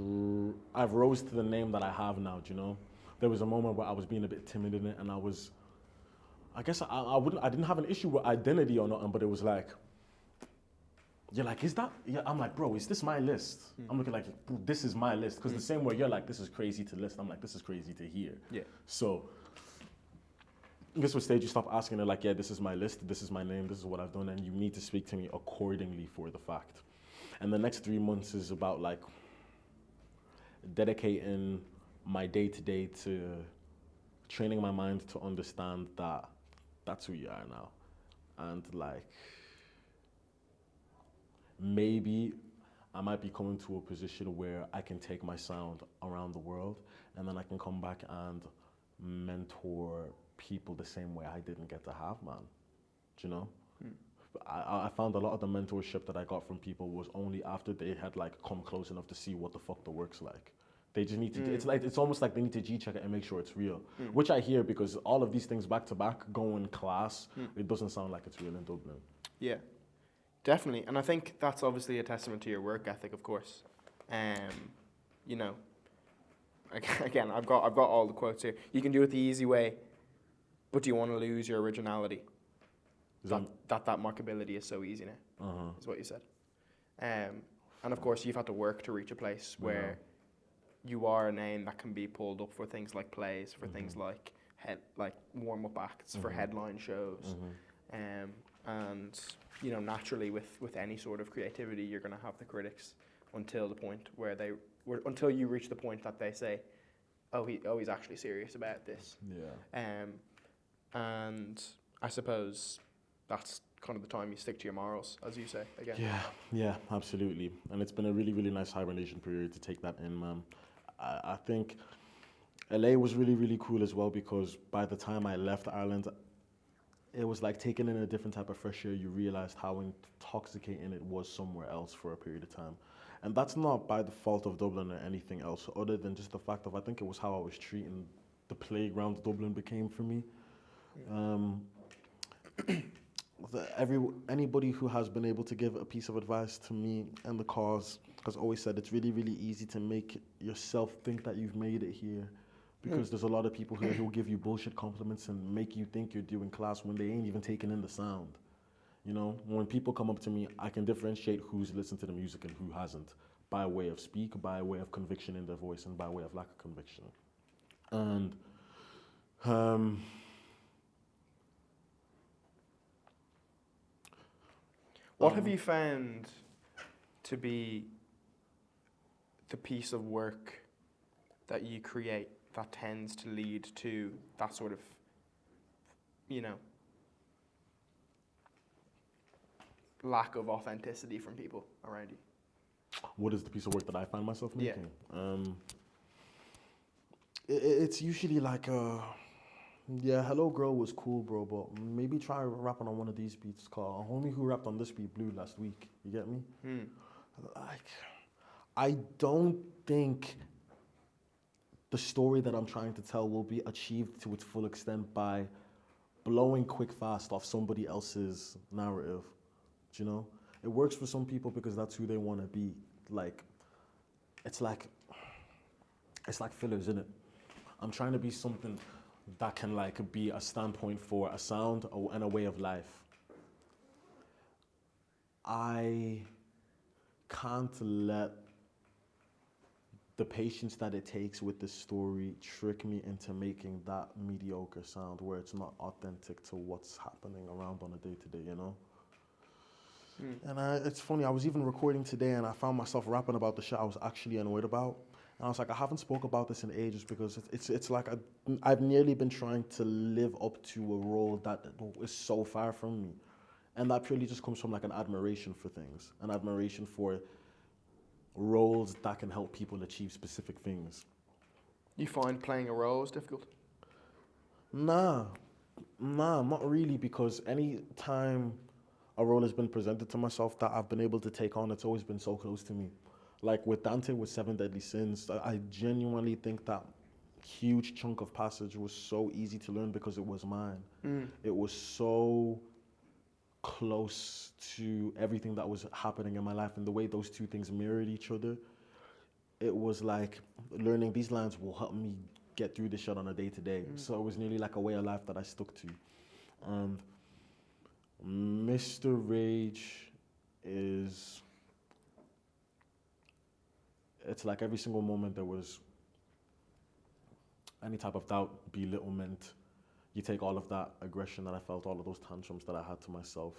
I've rose to the name that I have now. Do you know? There was a moment where I was being a bit timid in it, and I guess I didn't have an issue with identity or nothing, but it was like, you're like, is that? Yeah, I'm like, bro, is this my list? I'm looking like, this is my list, because the same way you're like, this is crazy to list. I'm like, this is crazy to hear. Yeah. So, this was stage you stop asking it like, yeah, this is my list, this is my name, this is what I've done, and you need to speak to me accordingly for the fact. And the next 3 months is about like dedicating my day-to-day to training my mind to understand that that's who you are now. And like, maybe I might be coming to a position where I can take my sound around the world, and then I can come back and mentor people the same way I didn't get to have, man. Do you know? I found a lot of the mentorship that I got from people was only after they had like come close enough to see what the fuck the work's like. They just need to. It's almost like they need to G-check it and make sure it's real, which I hear because all of these things back to back go in class. It doesn't sound like it's real in Dublin. Yeah, definitely, and I think that's obviously a testament to your work ethic, of course. You know, again, I've got all the quotes here. You can do it the easy way, but do you want to lose your originality? That marketability is so easy now. Is what you said. And of course, you've had to work to reach a place where you are a name that can be pulled up for things like plays, for things like warm-up acts, for headline shows. And you know, naturally with any sort of creativity, you're going to have the critics until until you reach the point that they say, he's actually serious about this. And I suppose that's kind of the time you stick to your morals, as you say, again. Yeah, absolutely. And it's been a really, really nice hibernation period to take that in, man. I think LA was really, really cool as well because by the time I left Ireland, it was like taking in a different type of fresh air. You realized how intoxicating it was somewhere else for a period of time. And that's not by the fault of Dublin or anything else, other than just the fact of, I think it was how I was treating the playground Dublin became for me. Anybody who has been able to give a piece of advice to me and the cause has always said it's really, really easy to make yourself think that you've made it here because there's a lot of people here who will give you bullshit compliments and make you think you're doing class when they ain't even taking in the sound. You know, when people come up to me, I can differentiate who's listened to the music and who hasn't by way of speak, by way of conviction in their voice, and by way of lack of conviction. And what have you found to be the piece of work that you create that tends to lead to that sort of, you know, lack of authenticity from people around you? What is the piece of work that I find myself making? It's usually like Hello Girl was cool, bro, but maybe try rapping on one of these beats called a homie who rapped on this beat blew last week. You get me? Like, I don't think the story that I'm trying to tell will be achieved to its full extent by blowing quick fast off somebody else's narrative. Do you know? It works for some people because that's who they want to be. Like, it's like fillers, innit? I'm trying to be something that can like be a standpoint for a sound and a way of life. I can't let the patience that it takes with the story trick me into making that mediocre sound where it's not authentic to what's happening around on a day-to-day, you know? And it's funny, I was even recording today and I found myself rapping about the shit I was actually annoyed about. And I was like, I haven't spoke about this in ages because it's like I've nearly been trying to live up to a role that is so far from me. And that purely just comes from like an admiration for things, an admiration for roles that can help people achieve specific things. You find playing a role is difficult? Nah, not really, because any time a role has been presented to myself that I've been able to take on, it's always been so close to me. Like with Dante with 7 Deadly Sins, I genuinely think that huge chunk of passage was so easy to learn because it was mine. It was so close to everything that was happening in my life, and the way those two things mirrored each other, it was like learning these lines will help me get through this shit on a day-to-day. So it was nearly like a way of life that I stuck to. And Mr. Rage is, it's like every single moment there was any type of doubt, belittlement, you take all of that aggression that I felt, all of those tantrums that I had to myself,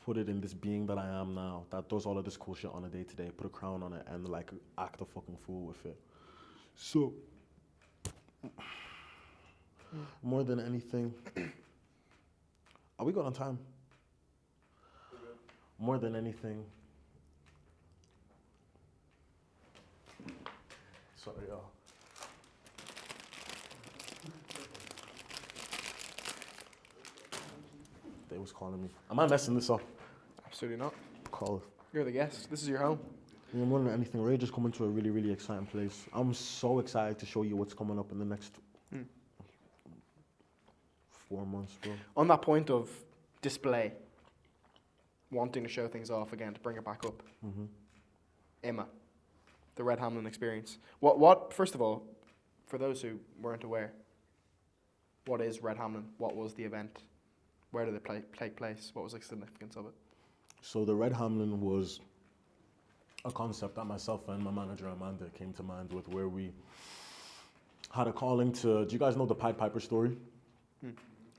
put it in this being that I am now, that does all of this cool shit on a day-to-day, put a crown on it and like act a fucking fool with it. So, more than anything, are we good on time? More than anything, sorry y'all. They was calling me. Am I messing this up? Absolutely not. Call. You're the guest. This is your home. You're more than anything. We're just coming to a really, really exciting place. I'm so excited to show you what's coming up in the next 4 months, bro. On that point of display, wanting to show things off again, to bring it back up. Emma, the Red Hamlin experience. What? First of all, for those who weren't aware, what is Red Hamlin? What was the event? Where did it take place? What was the significance of it? So the Red Hamlin was a concept that myself and my manager Amanda came to mind with, where we had a calling to. Do you guys know the Pied Piper story?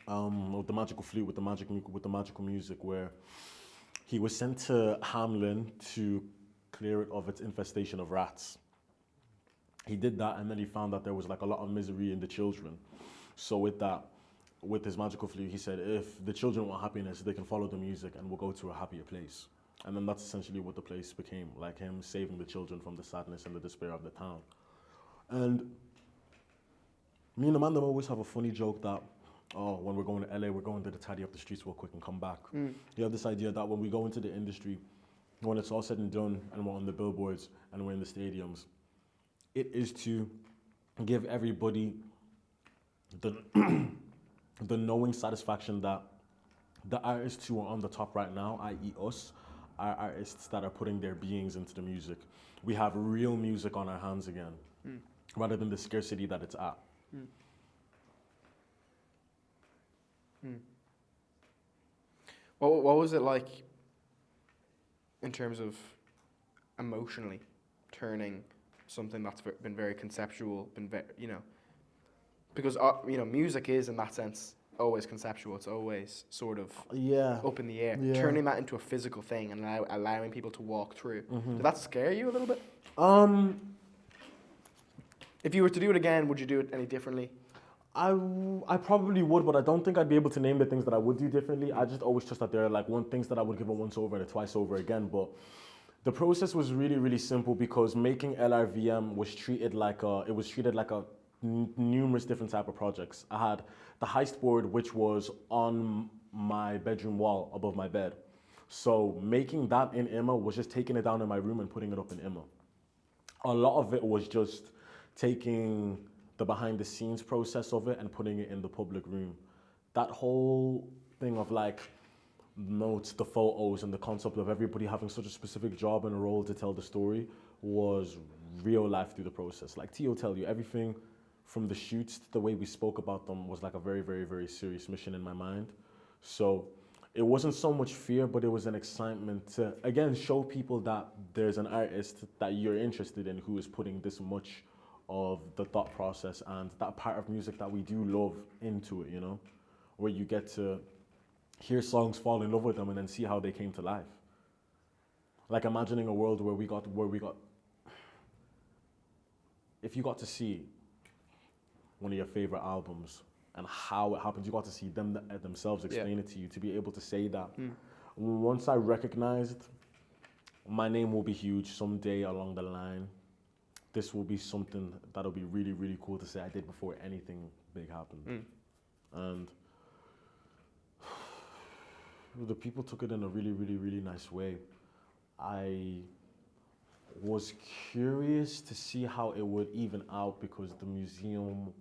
With the magical flute, with the magical music, where he was sent to Hamlin to clear it of its infestation of rats. He did that, and then he found that there was like a lot of misery in the children. So with his magical flute, he said, if the children want happiness, they can follow the music and we'll go to a happier place. And then that's essentially what the place became, like him saving the children from the sadness and the despair of the town. And me and Amanda always have a funny joke that, when we're going to LA, we're going to tidy up the streets real quick and come back. You have this idea that when we go into the industry, when it's all said and done and we're on the billboards and we're in the stadiums, it is to give everybody the knowing satisfaction that the artists who are on the top right now, i.e. us, are artists that are putting their beings into the music. We have real music on our hands again, rather than the scarcity that it's at. What was it like in terms of emotionally turning something that's been very conceptual, because music is in that sense always conceptual. It's always sort of up in the air. Yeah. Turning that into a physical thing and allowing people to walk through. Did that scare you a little bit? If you were to do it again, would you do it any differently? I probably would, but I don't think I'd be able to name the things that I would do differently. I just always trust that there are like things that I would give a once over and a twice over again. But the process was really, really simple, because making LRVM was treated like a numerous different type of projects. I had the heist board, which was on my bedroom wall above my bed. So making that in IMA was just taking it down in my room and putting it up in IMA. A lot of it was just taking the behind the scenes process of it and putting it in the public room. That whole thing of like notes, the photos, and the concept of everybody having such a specific job and a role to tell the story was real life through the process. Like T will tell you, everything from the shoots to the way we spoke about them was like a very, very, very serious mission in my mind. So it wasn't so much fear, but it was an excitement to, again, show people that there's an artist that you're interested in who is putting this much of the thought process and that part of music that we do love into it, where you get to hear songs, fall in love with them, and then see how they came to life. Like imagining a world where we got, if you got to see one of your favorite albums and how it happened, you got to see them themselves explain it to you, to be able to say that. Once I recognized my name will be huge someday along the line, this will be something that'll be really, really cool to say I did before anything big happened. And the people took it in a really, really, really nice way. I was curious to see how it would even out, because the museum,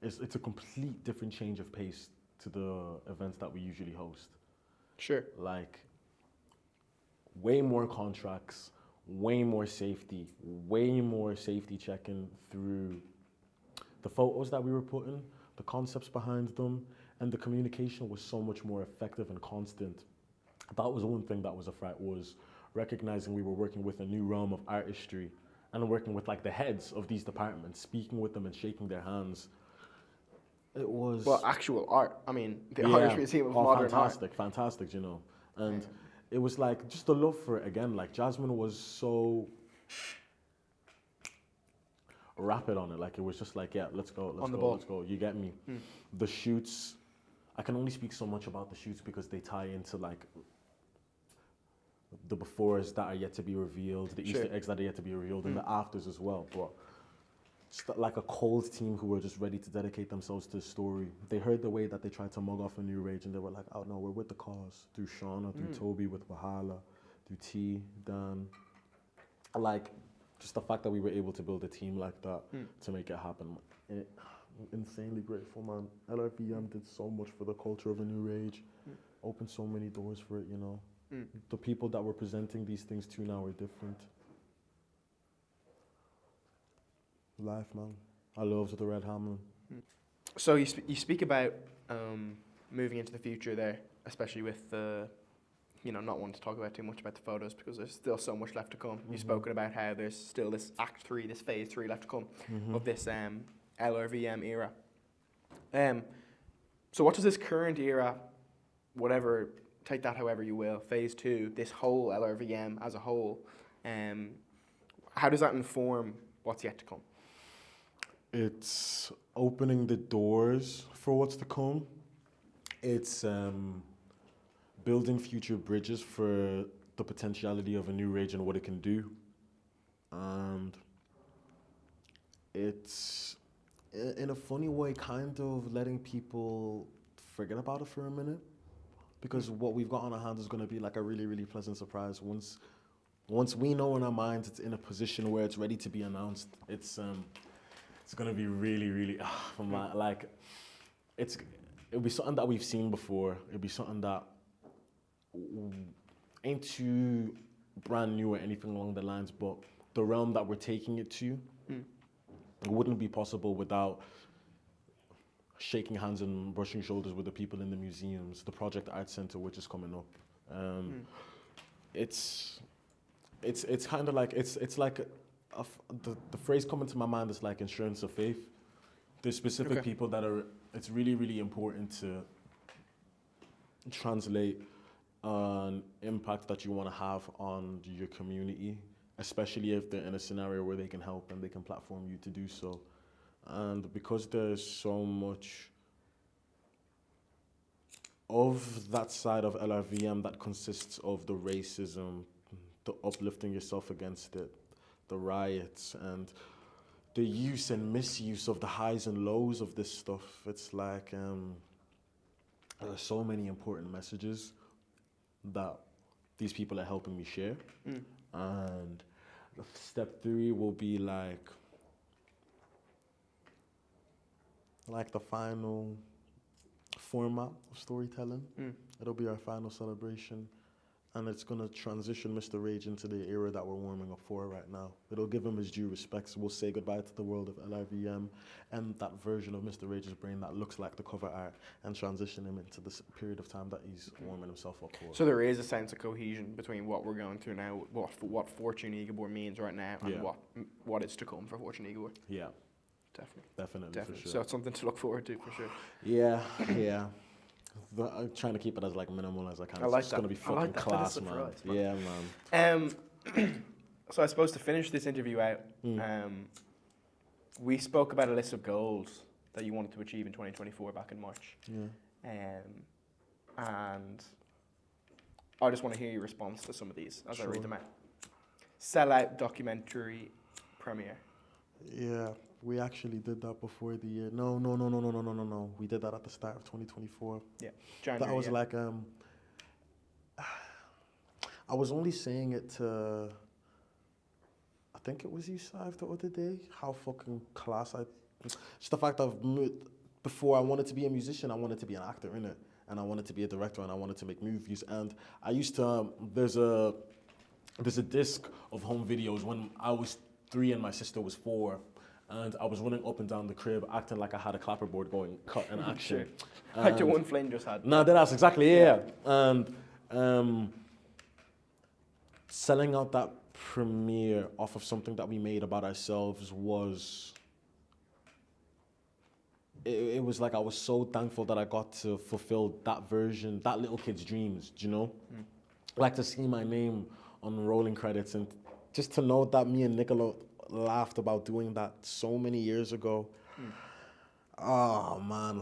it's a complete different change of pace to the events that we usually host. Sure. Like, way more contracts, way more safety checking through the photos that we were putting, the concepts behind them, and the communication was so much more effective and constant. That was one thing that was a fright, was recognizing we were working with a new realm of artistry and working with like the heads of these departments, speaking with them and shaking their hands. It was... Well, actual art. I mean, the Irish Museum of Modern Art. Fantastic, And it was like, just the love for it again. Like, Jasmine was so rapid on it. Like, it was just like, yeah, let's go. You get me? The shoots, I can only speak so much about the shoots because they tie into like the befores that are yet to be revealed, the Easter eggs that are yet to be revealed, and the afters as well. But like a cold team who were just ready to dedicate themselves to the story. They heard the way that they tried to mug off a new rage, and they were like, "Oh no, we're with the cause." Through Shauna, through Toby with Wahala, through T, Dan, like just the fact that we were able to build a team like that to make it happen. Insanely grateful, man. LRVM did so much for the culture of a new rage, opened so many doors for it, you know. The people that we're presenting these things to now are different. Life, man. I love the Red Hamlin. So you speak about moving into the future there, especially with the, not wanting to talk about too much about the photos because there's still so much left to come. You've spoken about how there's still this Act 3, this Phase 3 left to come of this LRVM era. So what does this current era, whatever, take that however you will, Phase 2, this whole LRVM as a whole, how does that inform what's yet to come? It's opening the doors for what's to come. It's building future bridges for the potentiality of a new rage and what it can do. And it's, in a funny way, kind of letting people forget about it for a minute. Because what we've got on our hands is going to be like a really, really pleasant surprise. Once we know in our minds it's in a position where it's ready to be announced, it's going to be really, really, it'll be something that we've seen before. It'll be something that ain't too brand new or anything along the lines, but the realm that we're taking it to, it wouldn't be possible without shaking hands and brushing shoulders with the people in the museums, the Project Art Center, which is coming up. It's kind of like, it's like, the phrase coming to my mind is like insurance of faith. There's specific people that it's really, really important to translate an impact that you want to have on your community, especially if they're in a scenario where they can help and they can platform you to do so. And because there's so much of that side of LRVM that consists of the racism, the uplifting yourself against it, the riots, and the use and misuse of the highs and lows of this stuff, it's like there's so many important messages that these people are helping me share. And step 3 will be like the final format of storytelling. It'll be our final celebration, and it's going to transition Mr. Rage into the era that we're warming up for right now. It'll give him his due respects. We'll say goodbye to the world of LRVM and that version of Mr. Rage's brain that looks like the cover art, and transition him into this period of time that he's warming himself up for. So there is a sense of cohesion between what we're going through now, what Fortune Igiebor means right now, and what is to come for Fortune Igiebor. Yeah. Definitely. For sure. So it's something to look forward to, for sure. Yeah. I'm trying to keep it as like minimal as I can. I like it's that. Gonna be fucking class, man. Yeah, man. So I suppose to finish this interview out, we spoke about a list of goals that you wanted to achieve in 2024 back in March. Yeah. And I just want to hear your response to some of these as I read them out. Sellout documentary premiere. Yeah, we actually did that before the year. No. We did that at the start of 2024. Yeah, January. That was like, I was only saying it to, I think it was you, Sive, the other day, how fucking class just the fact of, before I wanted to be a musician, I wanted to be an actor, innit? And I wanted to be a director, and I wanted to make movies. And I used to, there's a disc of home videos when I was 3 and my sister was 4, and I was running up and down the crib acting like I had a clapperboard going cut and action. Like the one Flynn just had. No, that's exactly, yeah. And selling out that premiere off of something that we made about ourselves was, it was like I was so thankful that I got to fulfill that version, that little kid's dreams, do you know? Like to see my name on rolling credits, and just to know that me and Nicola laughed about doing that so many years ago. Oh man,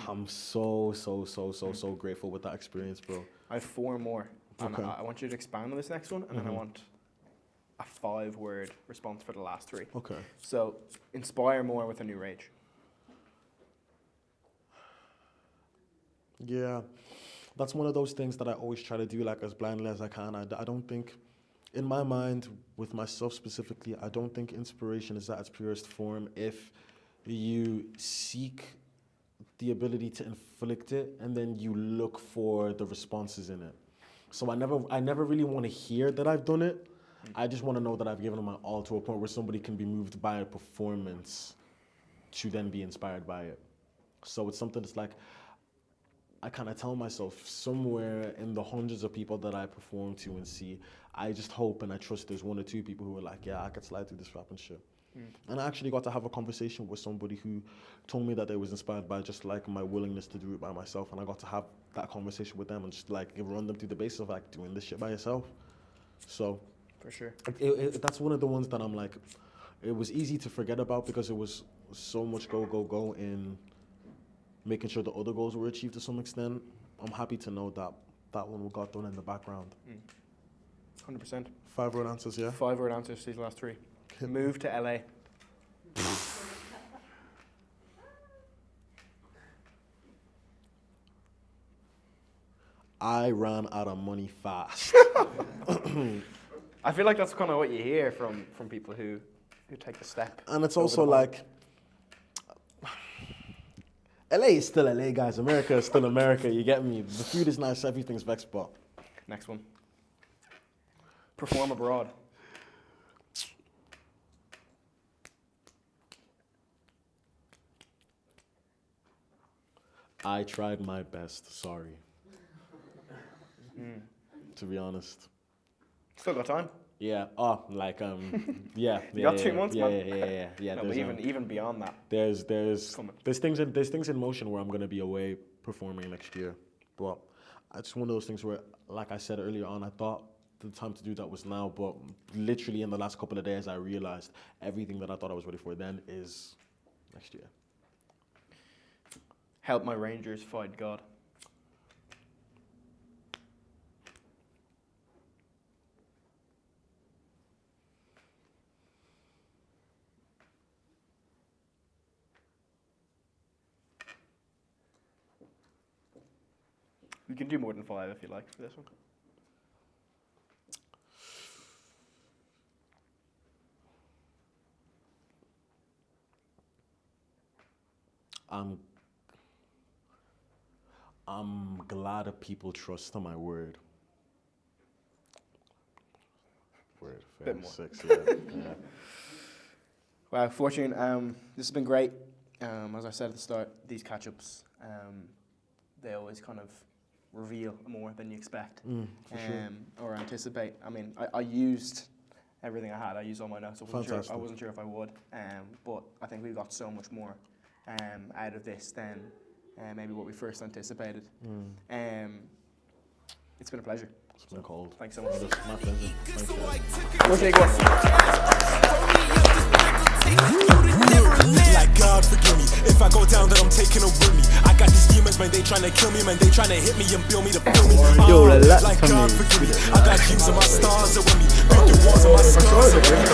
I'm so grateful with that experience, bro. I have 4 more. Okay. I want you to expand on this next one, and then I want a 5-word response for the last 3. Okay. So inspire more with a new rage. Yeah, that's one of those things that I always try to do, like, as blindly as I can. I don't think, in my mind, with myself specifically, I don't think inspiration is at its purest form if you seek the ability to inflict it and then you look for the responses in it. So I never really want to hear that I've done it. I just want to know that I've given my all to a point where somebody can be moved by a performance to then be inspired by it. So it's something that's like, I kind of tell myself somewhere in the hundreds of people that I perform to and see, I just hope and I trust there's 1 or 2 people who are like, yeah, I could slide through this rap and shit. And I actually got to have a conversation with somebody who told me that they was inspired by just like my willingness to do it by myself. And I got to have that conversation with them and just like run them through the basis of like doing this shit by yourself. So For sure. That's one of the ones that I'm like, it was easy to forget about because it was so much go in making sure the other goals were achieved to some extent. I'm happy to know that that one got done in the background. 100%. 5-word answers, yeah? 5-word answers to these last 3. Move to LA. I ran out of money fast. I feel like that's kind of what you hear from people who take the step. And it's also like, LA is still LA, guys. America is still America, you get me? The food is nice, everything's vexed, but. Next one. Perform abroad. I tried my best, sorry. To be honest. Still got time. Yeah, yeah. You got 2 months, yeah, man. Yeah. No, but even beyond that. There's things in motion where I'm gonna be away performing next year. But it's one of those things where, like I said earlier on, I thought the time to do that was now, but literally in the last couple of days I realized everything that I thought I was ready for then is next year. Help my Rangers fight God. We can do more than 5 if you like for this one. I'm glad that people trust my word. Word, Bit more. 6, yeah. Wow, Fortune, this has been great. As I said at the start, these catch-ups, they always kind of reveal more than you expect or anticipate. I mean, I used everything I had. I used all my notes. I wasn't sure if I would, but I think we got so much more out of this than maybe what we first anticipated. It's been a pleasure. It's been cold. Thanks so much. It's my pleasure. Thank you. What's Igiebor? Like God forgive me, if I go down then I'm taking them with me. I got these demons, man, they tryna kill me, man, they tryna hit me and build me to feel me. Yo, relax like on God me. forgive me, I got dreams and my stars are with me. Break the walls and my scars are with me.